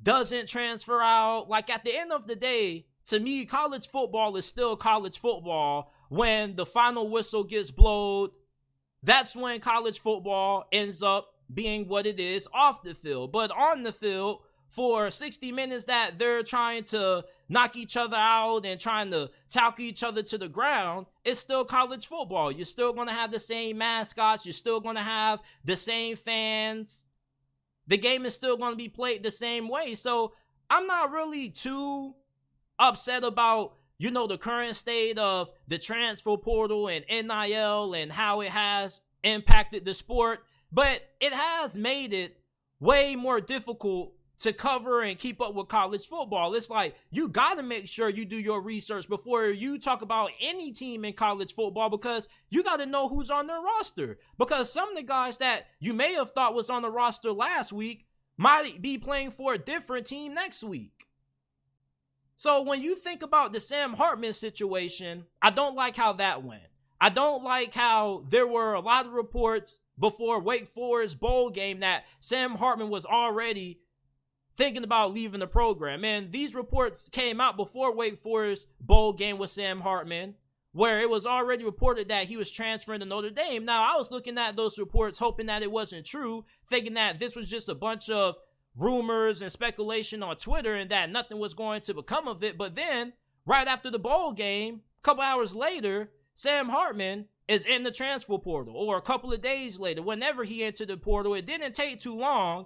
doesn't transfer out. Like, at the end of the day, to me, college football is still college football. When the final whistle gets blown, that's when college football ends up being what it is off the field. But on the field, for 60 minutes that they're trying to knock each other out and trying to talk each other to the ground, it's still college football. You're still going to have the same mascots. You're still going to have the same fans. The game is still going to be played the same way. So I'm not really too upset about, the current state of the transfer portal and NIL and how it has impacted the sport. But it has made it way more difficult to cover and keep up with college football. It's like, you got to make sure you do your research before you talk about any team in college football, because you got to know who's on their roster. Because some of the guys that you may have thought was on the roster last week might be playing for a different team next week. So when you think about the Sam Hartman situation, I don't like how that went. I don't like how there were a lot of reports before Wake Forest bowl game that Sam Hartman was already thinking about leaving the program. And these reports came out before Wake Forest bowl game with Sam Hartman, where it was already reported that he was transferring to Notre Dame. Now, I was looking at those reports hoping that it wasn't true, thinking that this was just a bunch of rumors and speculation on Twitter and that nothing was going to become of it. But then, right after the bowl game, a couple hours later, Sam Hartman is in the transfer portal, or a couple of days later, whenever he entered the portal. It didn't take too long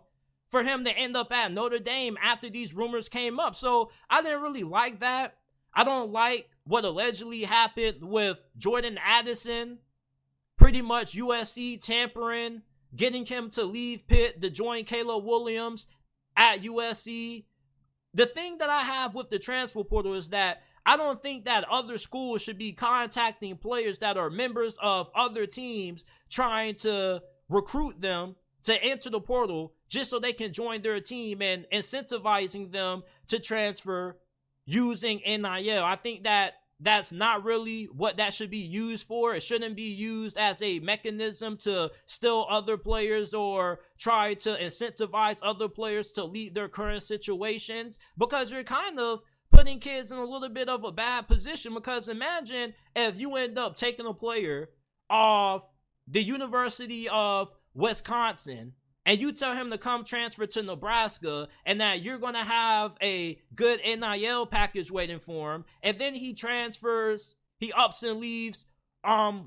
for him to end up at Notre Dame after these rumors came up. So I didn't really like that. I don't like what allegedly happened with Jordan Addison, pretty much USC tampering, getting him to leave Pitt to join Caleb Williams at USC. The thing that I have with the transfer portal is that I don't think that other schools should be contacting players that are members of other teams trying to recruit them to enter the portal just so they can join their team, and incentivizing them to transfer using NIL. I think that that's not really what that should be used for. It shouldn't be used as a mechanism to steal other players or try to incentivize other players to leave their current situations, because you're kind of putting kids in a little bit of a bad position. Because imagine if you end up taking a player off the University of Wisconsin and you tell him to come transfer to Nebraska, and that you're going to have a good NIL package waiting for him, and then he transfers, he ups and leaves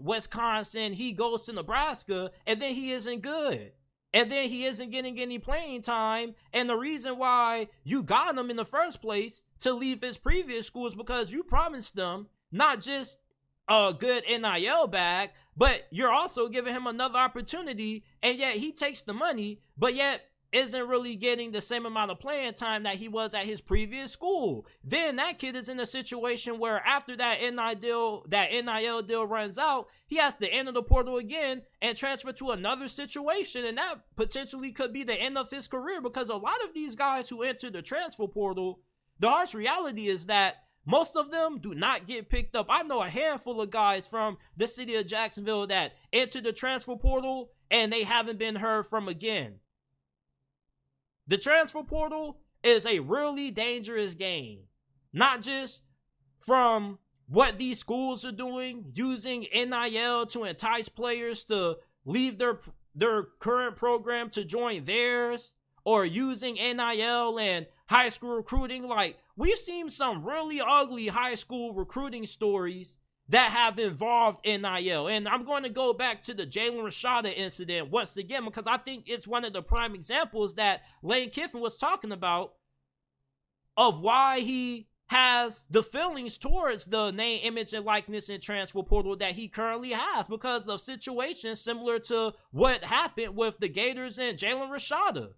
Wisconsin, he goes to Nebraska, and then he isn't good. And then he isn't getting any playing time. And the reason why you got him in the first place to leave his previous school is because you promised them not just a good NIL bag, but you're also giving him another opportunity, and yet he takes the money, but yet isn't really getting the same amount of playing time that he was at his previous school. Then that kid is in a situation where after that NIL deal runs out, he has to enter the portal again and transfer to another situation, and that potentially could be the end of his career, because a lot of these guys who enter the transfer portal, the harsh reality is that most of them do not get picked up. I know a handful of guys from the city of Jacksonville that entered the transfer portal and they haven't been heard from again. The transfer portal is a really dangerous game, not just from what these schools are doing, using NIL to entice players to leave their current program to join theirs, or using NIL and high school recruiting. Like, we've seen some really ugly high school recruiting stories that have involved NIL. And I'm going to go back to the Jalen Rashada incident once again, because I think it's one of the prime examples that Lane Kiffin was talking about of why he has the feelings towards the name, image, and likeness and transfer portal that he currently has, because of situations similar to what happened with the Gators and Jalen Rashada.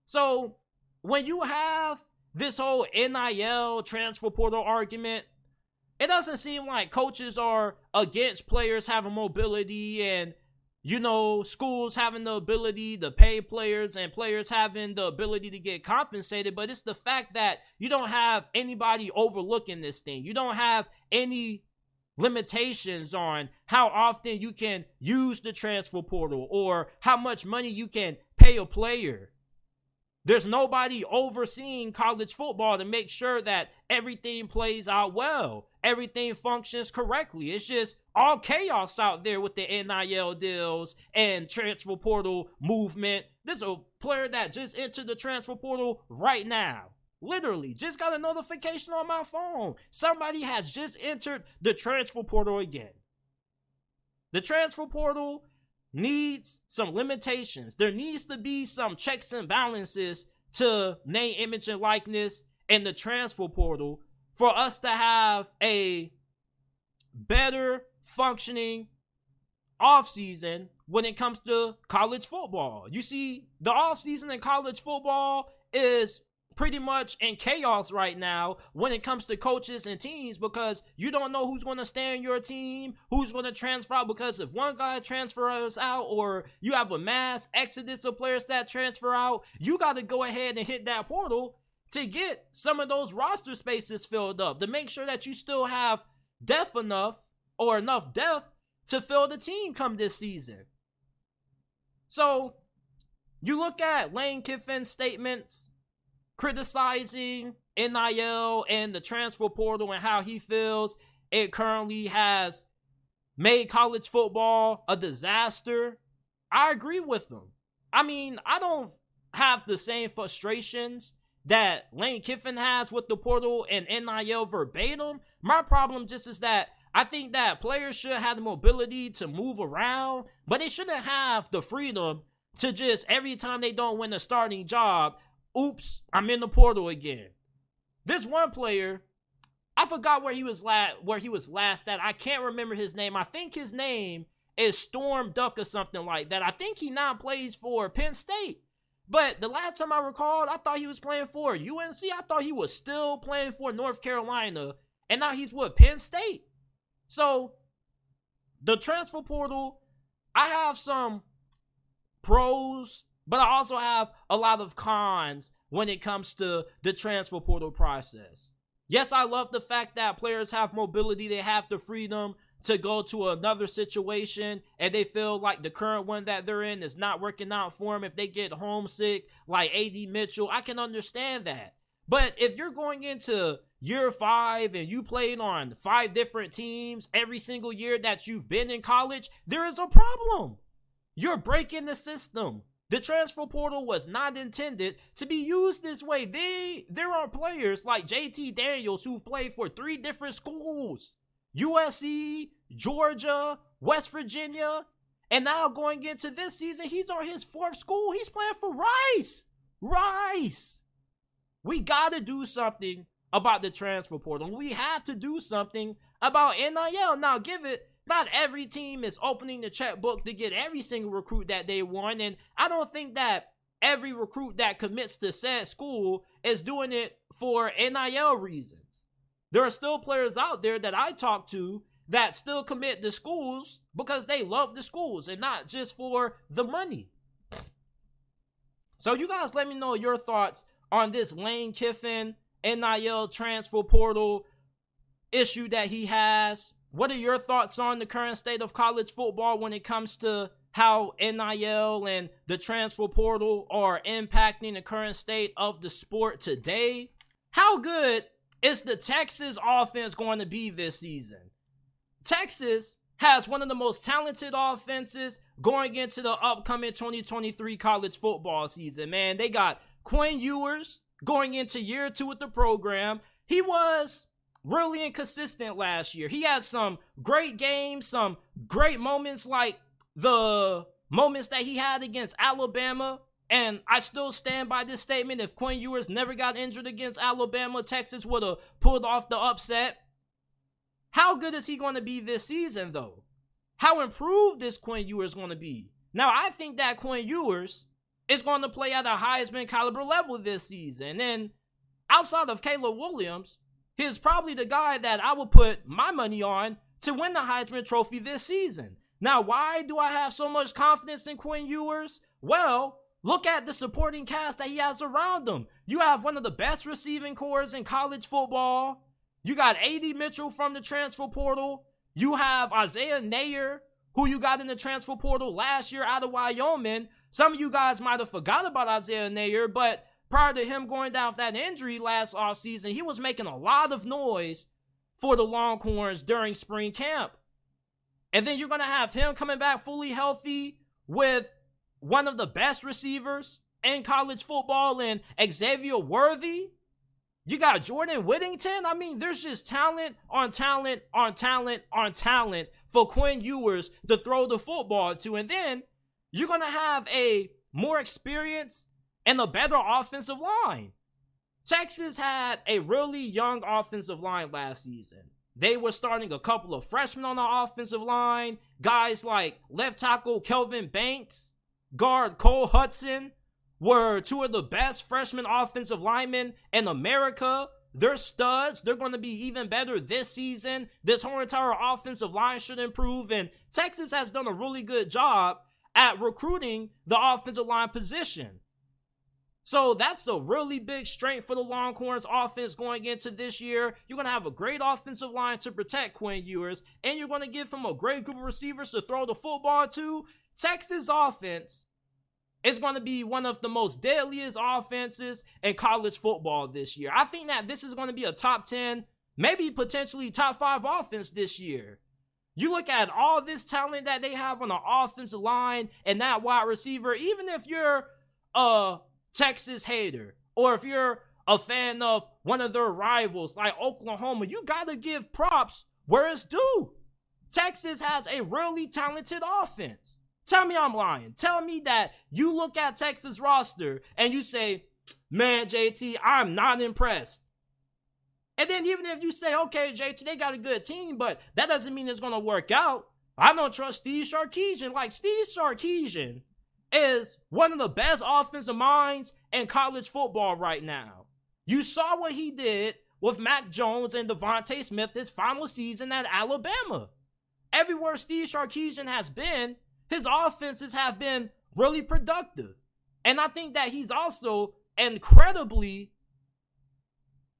So when you have this whole NIL transfer portal argument, it doesn't seem like coaches are against players having mobility and, schools having the ability to pay players and players having the ability to get compensated. But it's the fact that you don't have anybody overlooking this thing. You don't have any limitations on how often you can use the transfer portal or how much money you can pay a player. There's nobody overseeing college football to make sure that everything plays out well, everything functions correctly. It's just all chaos out there with the NIL deals and transfer portal movement. There's a player that just entered the transfer portal right now. Literally, just got a notification on my phone. Somebody has just entered the transfer portal again. The transfer portal needs some limitations. There needs to be some checks and balances to name, image, and likeness in the transfer portal for us to have a better functioning offseason when it comes to college football. You see, the offseason in college football is pretty much in chaos right now when it comes to coaches and teams, because you don't know who's going to stay in your team, who's going to transfer out, because if one guy transfers out or you have a mass exodus of players that transfer out, you got to go ahead and hit that portal to get some of those roster spaces filled up, to make sure that you still have depth enough or enough depth to fill the team come this season. So you look at Lane Kiffin's statements criticizing NIL and the transfer portal and how he feels it currently has made college football a disaster. I agree with him. I mean, I don't have the same frustrations that Lane Kiffin has with the portal and NIL verbatim. My problem just is that I think that players should have the mobility to move around, but they shouldn't have the freedom to just, every time they don't win a starting job, oops, I'm in the portal again. This one player, I forgot where he was last at. I can't remember his name. I think his name is Storm Duck or something like that. I think he now plays for Penn State. But the last time I recalled, I thought he was playing for UNC. I thought he was still playing for North Carolina. And now he's with Penn State. So, the transfer portal, I have some pros, but I also have a lot of cons when it comes to the transfer portal process. Yes, I love the fact that players have mobility. They have the freedom to go to another situation and they feel like the current one that they're in is not working out for them. If they get homesick like A.D. Mitchell, I can understand that. But if you're going into year 5 and you played on 5 different teams every single year that you've been in college, there is a problem. You're breaking the system. The transfer portal was not intended to be used this way. There are players like JT Daniels who've played for 3 different schools. USC, Georgia, West Virginia, and now going into this season, he's on his 4th school. He's playing for Rice. Rice. We got to do something about the transfer portal. We have to do something about NIL. Now, not every team is opening the checkbook to get every single recruit that they want, and I don't think that every recruit that commits to said school is doing it for NIL reasons. There are still players out there that I talk to that still commit to schools because they love the schools and not just for the money. So you guys let me know your thoughts on this Lane Kiffin NIL transfer portal issue that he has. What are your thoughts on the current state of college football when it comes to how NIL and the transfer portal are impacting the current state of the sport today? How good is the Texas offense going to be this season? Texas has one of the most talented offenses going into the upcoming 2023 college football season, man. They got Quinn Ewers going into year 2 with the program. He was really inconsistent last year. He had some great games, some great moments like the moments that he had against Alabama. And I still stand by this statement. If Quinn Ewers never got injured against Alabama, Texas would have pulled off the upset. How good is he going to be this season, though? How improved is Quinn Ewers going to be? Now, I think that Quinn Ewers is going to play at a Heisman caliber level this season. And outside of Caleb Williams, he's probably the guy that I would put my money on to win the Heisman Trophy this season. Now, why do I have so much confidence in Quinn Ewers? Well, look at the supporting cast that he has around him. You have one of the best receiving corps in college football. You got A.D. Mitchell from the transfer portal. You have Isaiah Neyor, who you got in the transfer portal last year out of Wyoming. Some of you guys might have forgot about Isaiah Neyor, but prior to him going down with that injury last offseason, he was making a lot of noise for the Longhorns during spring camp. And then you're going to have him coming back fully healthy with one of the best receivers in college football and Xavier Worthy. You got Jordan Whittington. I mean, there's just talent on talent on talent on talent for Quinn Ewers to throw the football to. And then you're going to have a more experienced and a better offensive line. Texas had a really young offensive line last season. They were starting a couple of freshmen on the offensive line. Guys like left tackle Kelvin Banks, guard Cole Hudson were two of the best freshman offensive linemen in America. They're studs. They're going to be even better this season. This whole entire offensive line should improve. And Texas has done a really good job at recruiting the offensive line position. So that's a really big strength for the Longhorns offense going into this year. You're going to have a great offensive line to protect Quinn Ewers, and you're going to give him a great group of receivers to throw the football to. Texas offense is going to be one of the most deadliest offenses in college football this year. I think that this is going to be a top 10, maybe potentially top 5 offense this year. You look at all this talent that they have on the offensive line and that wide receiver, even if you're a Texas hater, or if you're a fan of one of their rivals like Oklahoma, you gotta give props where it's due. Texas has a really talented offense. Tell me I'm lying. Tell me that you look at Texas roster and you say, man, JT, I'm not impressed. And then even if you say, okay, JT, they got a good team, but that doesn't mean it's gonna work out. I don't trust Steve Sarkisian. Like, Steve Sarkisian is one of the best offensive minds in college football right now. You saw what he did with Mac Jones and Devontae Smith his final season at Alabama. Everywhere Steve Sarkisian has been, his offenses have been really productive. And I think that he's also incredibly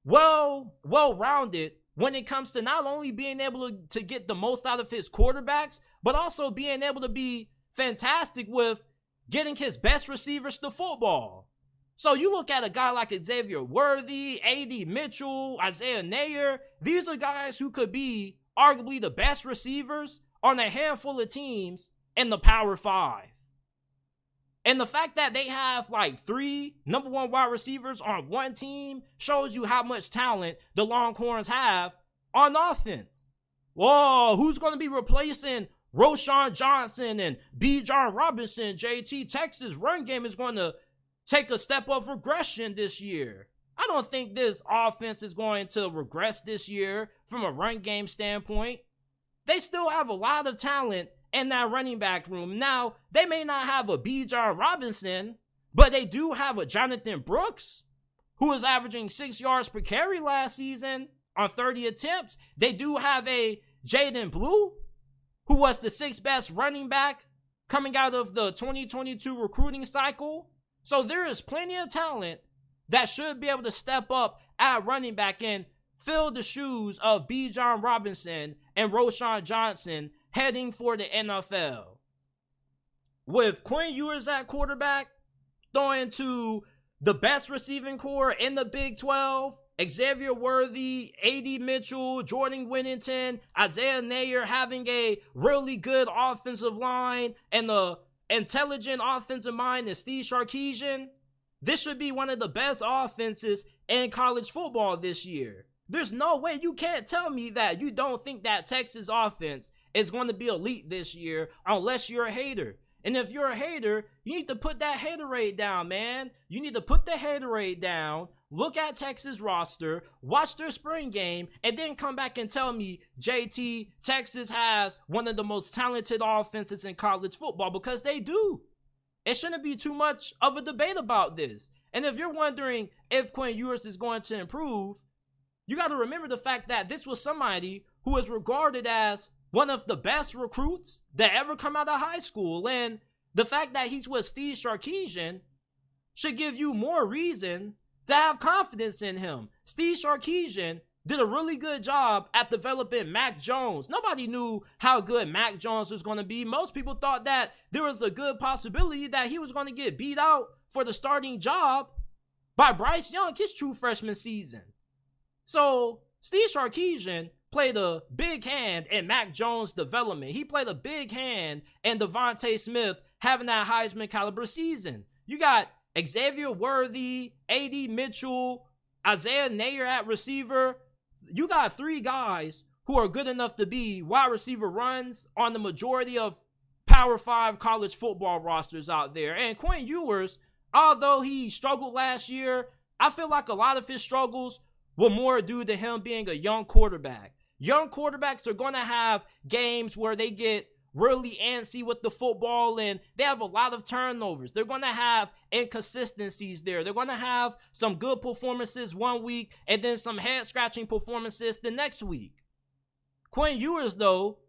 well-rounded when it comes to not only being able to get the most out of his quarterbacks, but also being able to be fantastic with getting his best receivers the football. So you look at a guy like Xavier Worthy, A.D. Mitchell, Isaiah Nayer. These are guys who could be arguably the best receivers on a handful of teams in the Power 5. And the fact that they have like 3 number 1 wide receivers on one team shows you how much talent the Longhorns have on offense. Whoa, who's going to be replacing Roschon Johnson and Bijan Robinson? JT, Texas run game is going to take a step of regression this year. I don't think this offense is going to regress this year from a run game standpoint. They still have a lot of talent in that running back room. Now, they may not have a Bijan Robinson, but they do have a Jonathan Brooks, who was averaging 6 yards per carry last season on 30 attempts. They do have a Jaden Blue, who was the 6th best running back coming out of the 2022 recruiting cycle. So there is plenty of talent that should be able to step up at running back and fill the shoes of Bijan Robinson and Roschon Johnson heading for the NFL. With Quinn Ewers at quarterback, throwing to the best receiving core in the Big 12, Xavier Worthy, A.D. Mitchell, Jordan Whittington, Isaiah Nayer having a really good offensive line and the intelligent offensive mind in Steve Sarkisian, this should be one of the best offenses in college football this year. There's no way you can't tell me that you don't think that Texas offense is going to be elite this year unless you're a hater. And if you're a hater, you need to put that haterade down, man. You need to put the haterade down, look at Texas roster, watch their spring game, and then come back and tell me, JT, Texas has one of the most talented offenses in college football, because they do. It shouldn't be too much of a debate about this. And if you're wondering if Quinn Ewers is going to improve, you got to remember the fact that this was somebody who is regarded as one of the best recruits that ever come out of high school. And the fact that he's with Steve Sarkisian should give you more reason to have confidence in him. Steve Sarkisian did a really good job at developing Mac Jones. Nobody knew how good Mac Jones was going to be. Most people thought that there was a good possibility that he was going to get beat out for the starting job by Bryce Young his true freshman season. So Steve Sarkisian played a big hand in Mac Jones' development. He played a big hand in Devontae Smith having that Heisman caliber season. You got Xavier Worthy, A.D. Mitchell, Isaiah Nayer at receiver. You got 3 guys who are good enough to be wide receiver runs on the majority of Power 5 college football rosters out there. And Quinn Ewers, although he struggled last year, I feel like a lot of his struggles were more due to him being a young quarterback. Young quarterbacks are going to have games where they get really antsy with the football and they have a lot of turnovers. They're going to have inconsistencies there. They're going to have some good performances one week and then some head-scratching performances the next week. Quinn Ewers, though,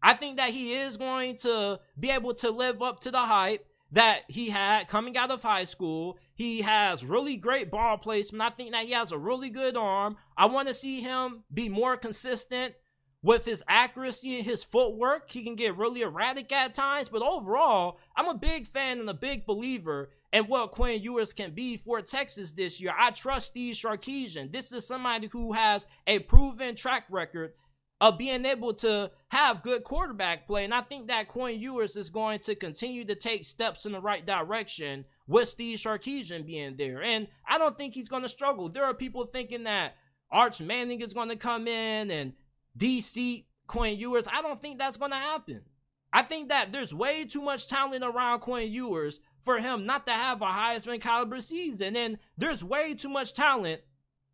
I think that he is going to be able to live up to the hype that he had coming out of high school. He has really great ball placement. I think that he has a really good arm. I want to see him be more consistent with his accuracy and his footwork. He can get really erratic at times, but overall, I'm a big fan and a big believer in what Quinn Ewers can be for Texas this year. I trust Steve Sarkisian. This is somebody who has a proven track record of being able to have good quarterback play, and I think that Quinn Ewers is going to continue to take steps in the right direction with Steve Sarkisian being there, and I don't think he's going to struggle. There are people thinking that Arch Manning is going to come in and DC Quinn Ewers. I don't think that's going to happen. I think that there's way too much talent around Quinn Ewers for him not to have a Heisman caliber season, and there's way too much talent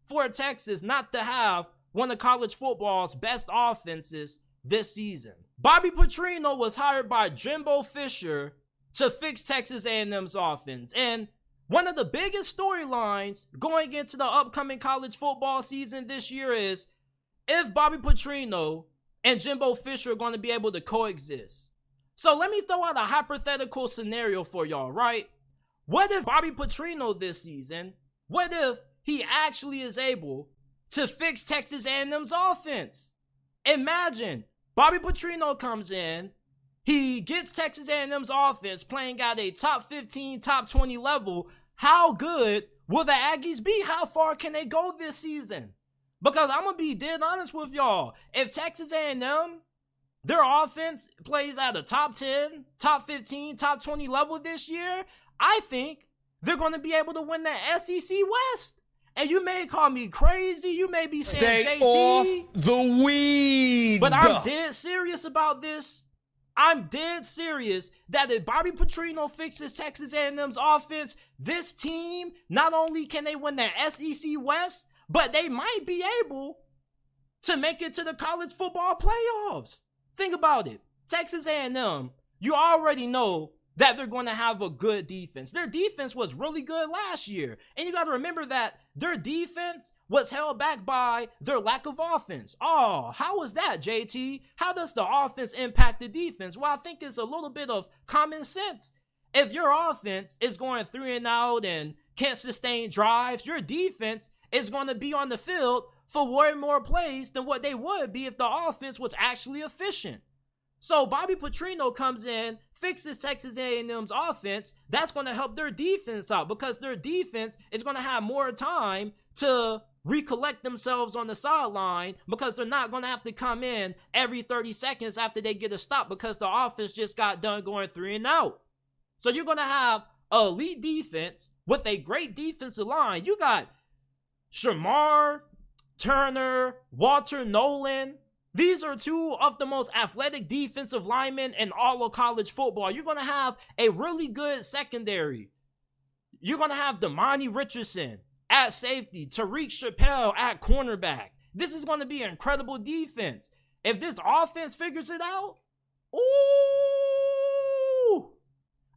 for Texas not to have one of college football's best offenses this season. Bobby Petrino was hired by Jimbo Fisher to fix Texas A&M's offense. And one of the biggest storylines going into the upcoming college football season this year is if Bobby Petrino and Jimbo Fisher are going to be able to coexist. So let me throw out a hypothetical scenario for y'all, right? What if Bobby Petrino this season, what if he actually is able to fix Texas A&M's offense? Imagine Bobby Petrino comes in, he gets Texas A&M's offense playing at a top 15, top 20 level. How good will the Aggies be? How far can they go this season? Because I'm going to be dead honest with y'all. If Texas A&M, their offense plays at a top 10, top 15, top 20 level this year, I think they're going to be able to win the SEC West. And you may call me crazy. You may be saying, Stay JT, off the weed. but I'm dead serious about this. I'm dead serious that if Bobby Petrino fixes Texas A&M's offense, this team, not only can they win the SEC West, but they might be able to make it to the college football playoffs. Think about it. Texas A&M, you already know that they're going to have a good defense. Their defense was really good last year. And you got to remember that their defense was held back by their lack of offense. Oh, how was that, JT? How does the offense impact the defense? Well, I think it's a little bit of common sense. If your offense is going 3 and out and can't sustain drives, your defense is going to be on the field for way more plays than what they would be if the offense was actually efficient. So Bobby Petrino comes in, fixes Texas A&M's offense. That's going to help their defense out because their defense is going to have more time to recollect themselves on the sideline because they're not going to have to come in every 30 seconds after they get a stop because the offense just got done going 3 and out. So you're going to have an elite defense with a great defensive line. You got Shamar, Turner, Walter Nolan. These are 2 of the most athletic defensive linemen in all of college football. You're going to have a really good secondary. You're going to have Damani Richardson at safety, Tariq Chappelle at cornerback. This is going to be an incredible defense. If this offense figures it out, ooh,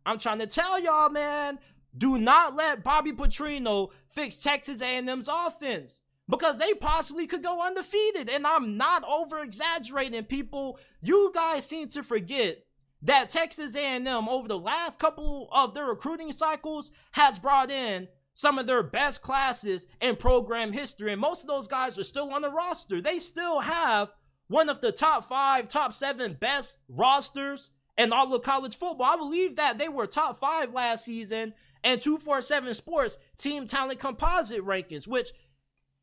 I'm trying to tell y'all, man, do not let Bobby Petrino fix Texas A&M's offense. Because they possibly could go undefeated. And I'm not over-exaggerating, people. You guys seem to forget that Texas A&M, over the last couple of their recruiting cycles, has brought in some of their best classes in program history. And most of those guys are still on the roster. They still have one of the top 5, top 7 best rosters in all of college football. I believe that they were top 5 last season in 247 Sports Team Talent Composite rankings, which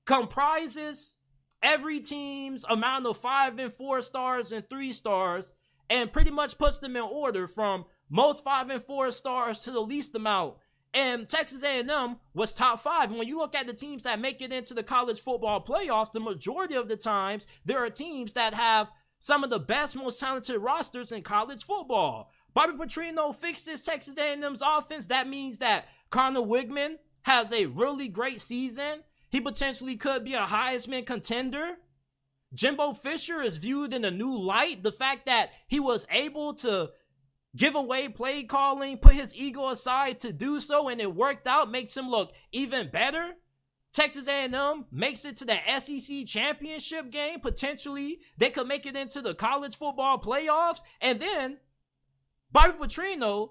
comprises every team's amount of 5 and 4 stars and 3 stars and pretty much puts them in order from most 5 and 4 stars to the least amount And Texas A&M was top 5. And when you look at the teams that make it into the college football playoffs, the majority of the times, there are teams that have some of the best, most talented rosters in college football. Bobby Petrino fixes Texas A&M's offense. That means that Connor Wigman has a really great season. He potentially could be a Heisman contender. Jimbo Fisher is viewed in a new light. The fact that he was able to give away play calling, put his ego aside to do so, and it worked out, makes him look even better. Texas A&M makes it to the SEC championship game. Potentially, they could make it into the college football playoffs. And then, Bobby Petrino,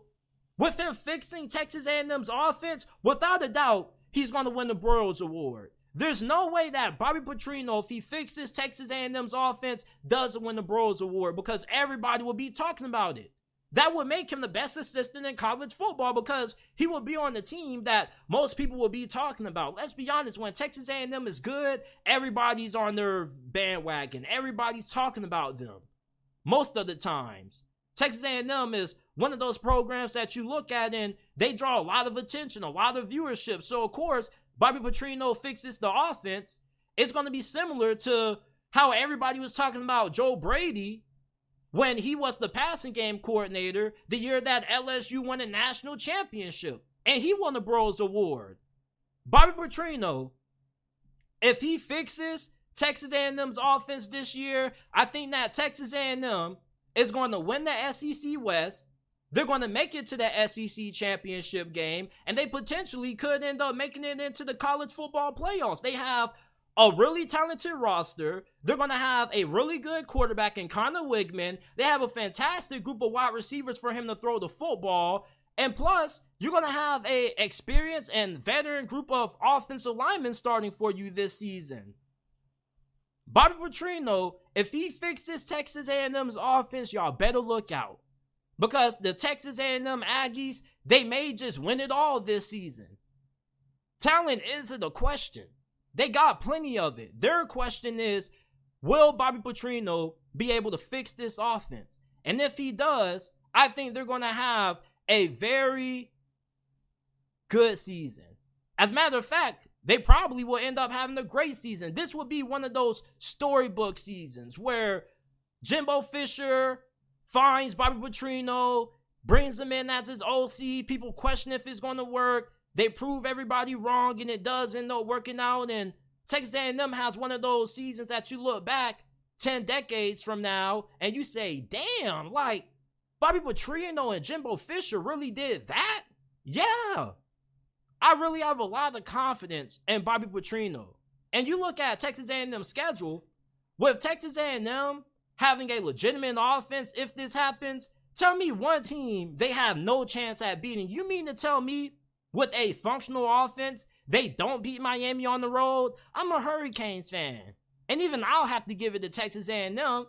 with him fixing Texas A&M's offense, without a doubt, he's going to win the Broyles Award. There's no way that Bobby Petrino, if he fixes Texas A&M's offense, doesn't win the Broyles Award, because everybody will be talking about it. That would make him the best assistant in college football, because he will be on the team that most people will be talking about. Let's be honest, when Texas A&M is good, everybody's on their bandwagon. Everybody's talking about them. Most of the times. Texas A&M is one of those programs that you look at and they draw a lot of attention, a lot of viewership. So, of course, Bobby Petrino fixes the offense. It's going to be similar to how everybody was talking about Joe Brady when he was the passing game coordinator the year that LSU won a national championship. And he won the Broyles Award. Bobby Petrino, if he fixes Texas A&M's offense this year, I think that Texas A&M is going to win the SEC West. They're going to make it to the SEC championship game, and they potentially could end up making it into the college football playoffs. They have a really talented roster. They're going to have a really good quarterback in Connor Wigman. They have a fantastic group of wide receivers for him to throw the football. And plus, you're going to have an experienced and veteran group of offensive linemen starting for you this season. Bobby Petrino, if he fixes Texas A&M's offense, y'all better look out. Because the Texas A&M Aggies, they may just win it all this season. Talent isn't a question. They got plenty of it. Their question is, will Bobby Petrino be able to fix this offense? And if he does, I think they're going to have a very good season. As a matter of fact, they probably will end up having a great season. This will be one of those storybook seasons where Jimbo Fisher finds Bobby Petrino, brings him in as his OC. People question if it's going to work. They prove everybody wrong, and it does end up working out. And Texas A&M has one of those seasons that you look back 10 decades from now, and you say, damn, like, Bobby Petrino and Jimbo Fisher really did that? Yeah. I really have a lot of confidence in Bobby Petrino. And you look at Texas A&M's schedule, with Texas A&M having a legitimate offense, if this happens, tell me one team they have no chance at beating. You mean to tell me with a functional offense, they don't beat Miami on the road? I'm a Hurricanes fan. And even I'll have to give it to Texas A&M.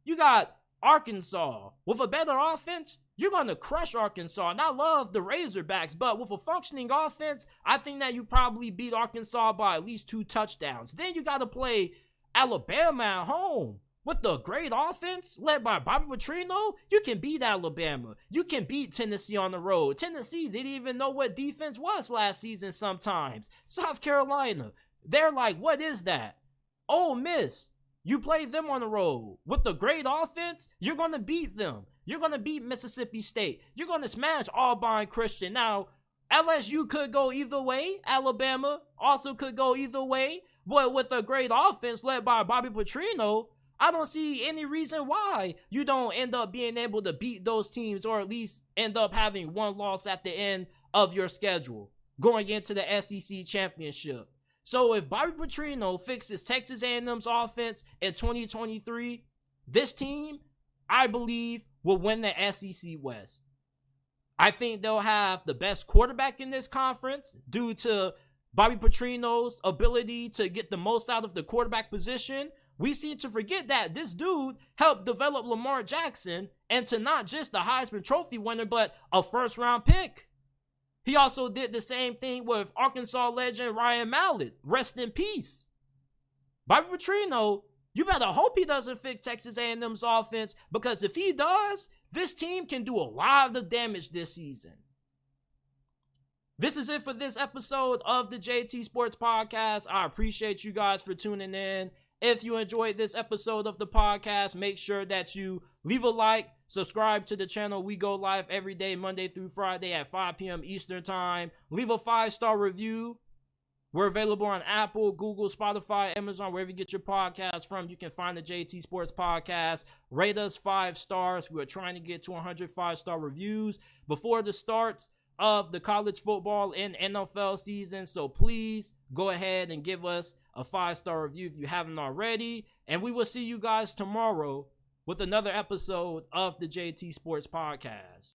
You got Arkansas. With a better offense, you're going to crush Arkansas. And I love the Razorbacks, but with a functioning offense, I think that you probably beat Arkansas by at least 2 touchdowns. Then you got to play Alabama at home. With the great offense led by Bobby Petrino, you can beat Alabama. You can beat Tennessee on the road. Tennessee didn't even know what defense was last season sometimes. South Carolina, they're like, what is that? Ole Miss, you play them on the road. With the great offense, you're going to beat them. You're going to beat Mississippi State. You're going to smash Auburn Christian. Now, LSU could go either way. Alabama also could go either way. But with a great offense led by Bobby Petrino, I don't see any reason why you don't end up being able to beat those teams, or at least end up having one loss at the end of your schedule going into the SEC championship. So if Bobby Petrino fixes Texas A&M's offense in 2023, this team, I believe, will win the SEC West. I think they'll have the best quarterback in this conference due to Bobby Petrino's ability to get the most out of the quarterback position. We seem to forget that this dude helped develop Lamar Jackson into not just the Heisman Trophy winner, but a first-round pick. He also did the same thing with Arkansas legend Ryan Mallett. Rest in peace. Bobby Petrino, you better hope he doesn't fix Texas A&M's offense, because if he does, this team can do a lot of damage this season. This is it for this episode of the JT Sports Podcast. I appreciate you guys for tuning in. If you enjoyed this episode of the podcast, make sure that you leave a like, subscribe to the channel. We go live every day, Monday through Friday at 5 p.m. Eastern Time. Leave a 5-star review. We're available on Apple, Google, Spotify, Amazon, wherever you get your podcasts from. You can find the JT Sports Podcast. Rate us 5 stars. We are trying to get to 100 5-star reviews before the start of the college football and NFL season. So please go ahead and give us a 5-star review if you haven't already. And we will see you guys tomorrow with another episode of the JT Sports Podcast.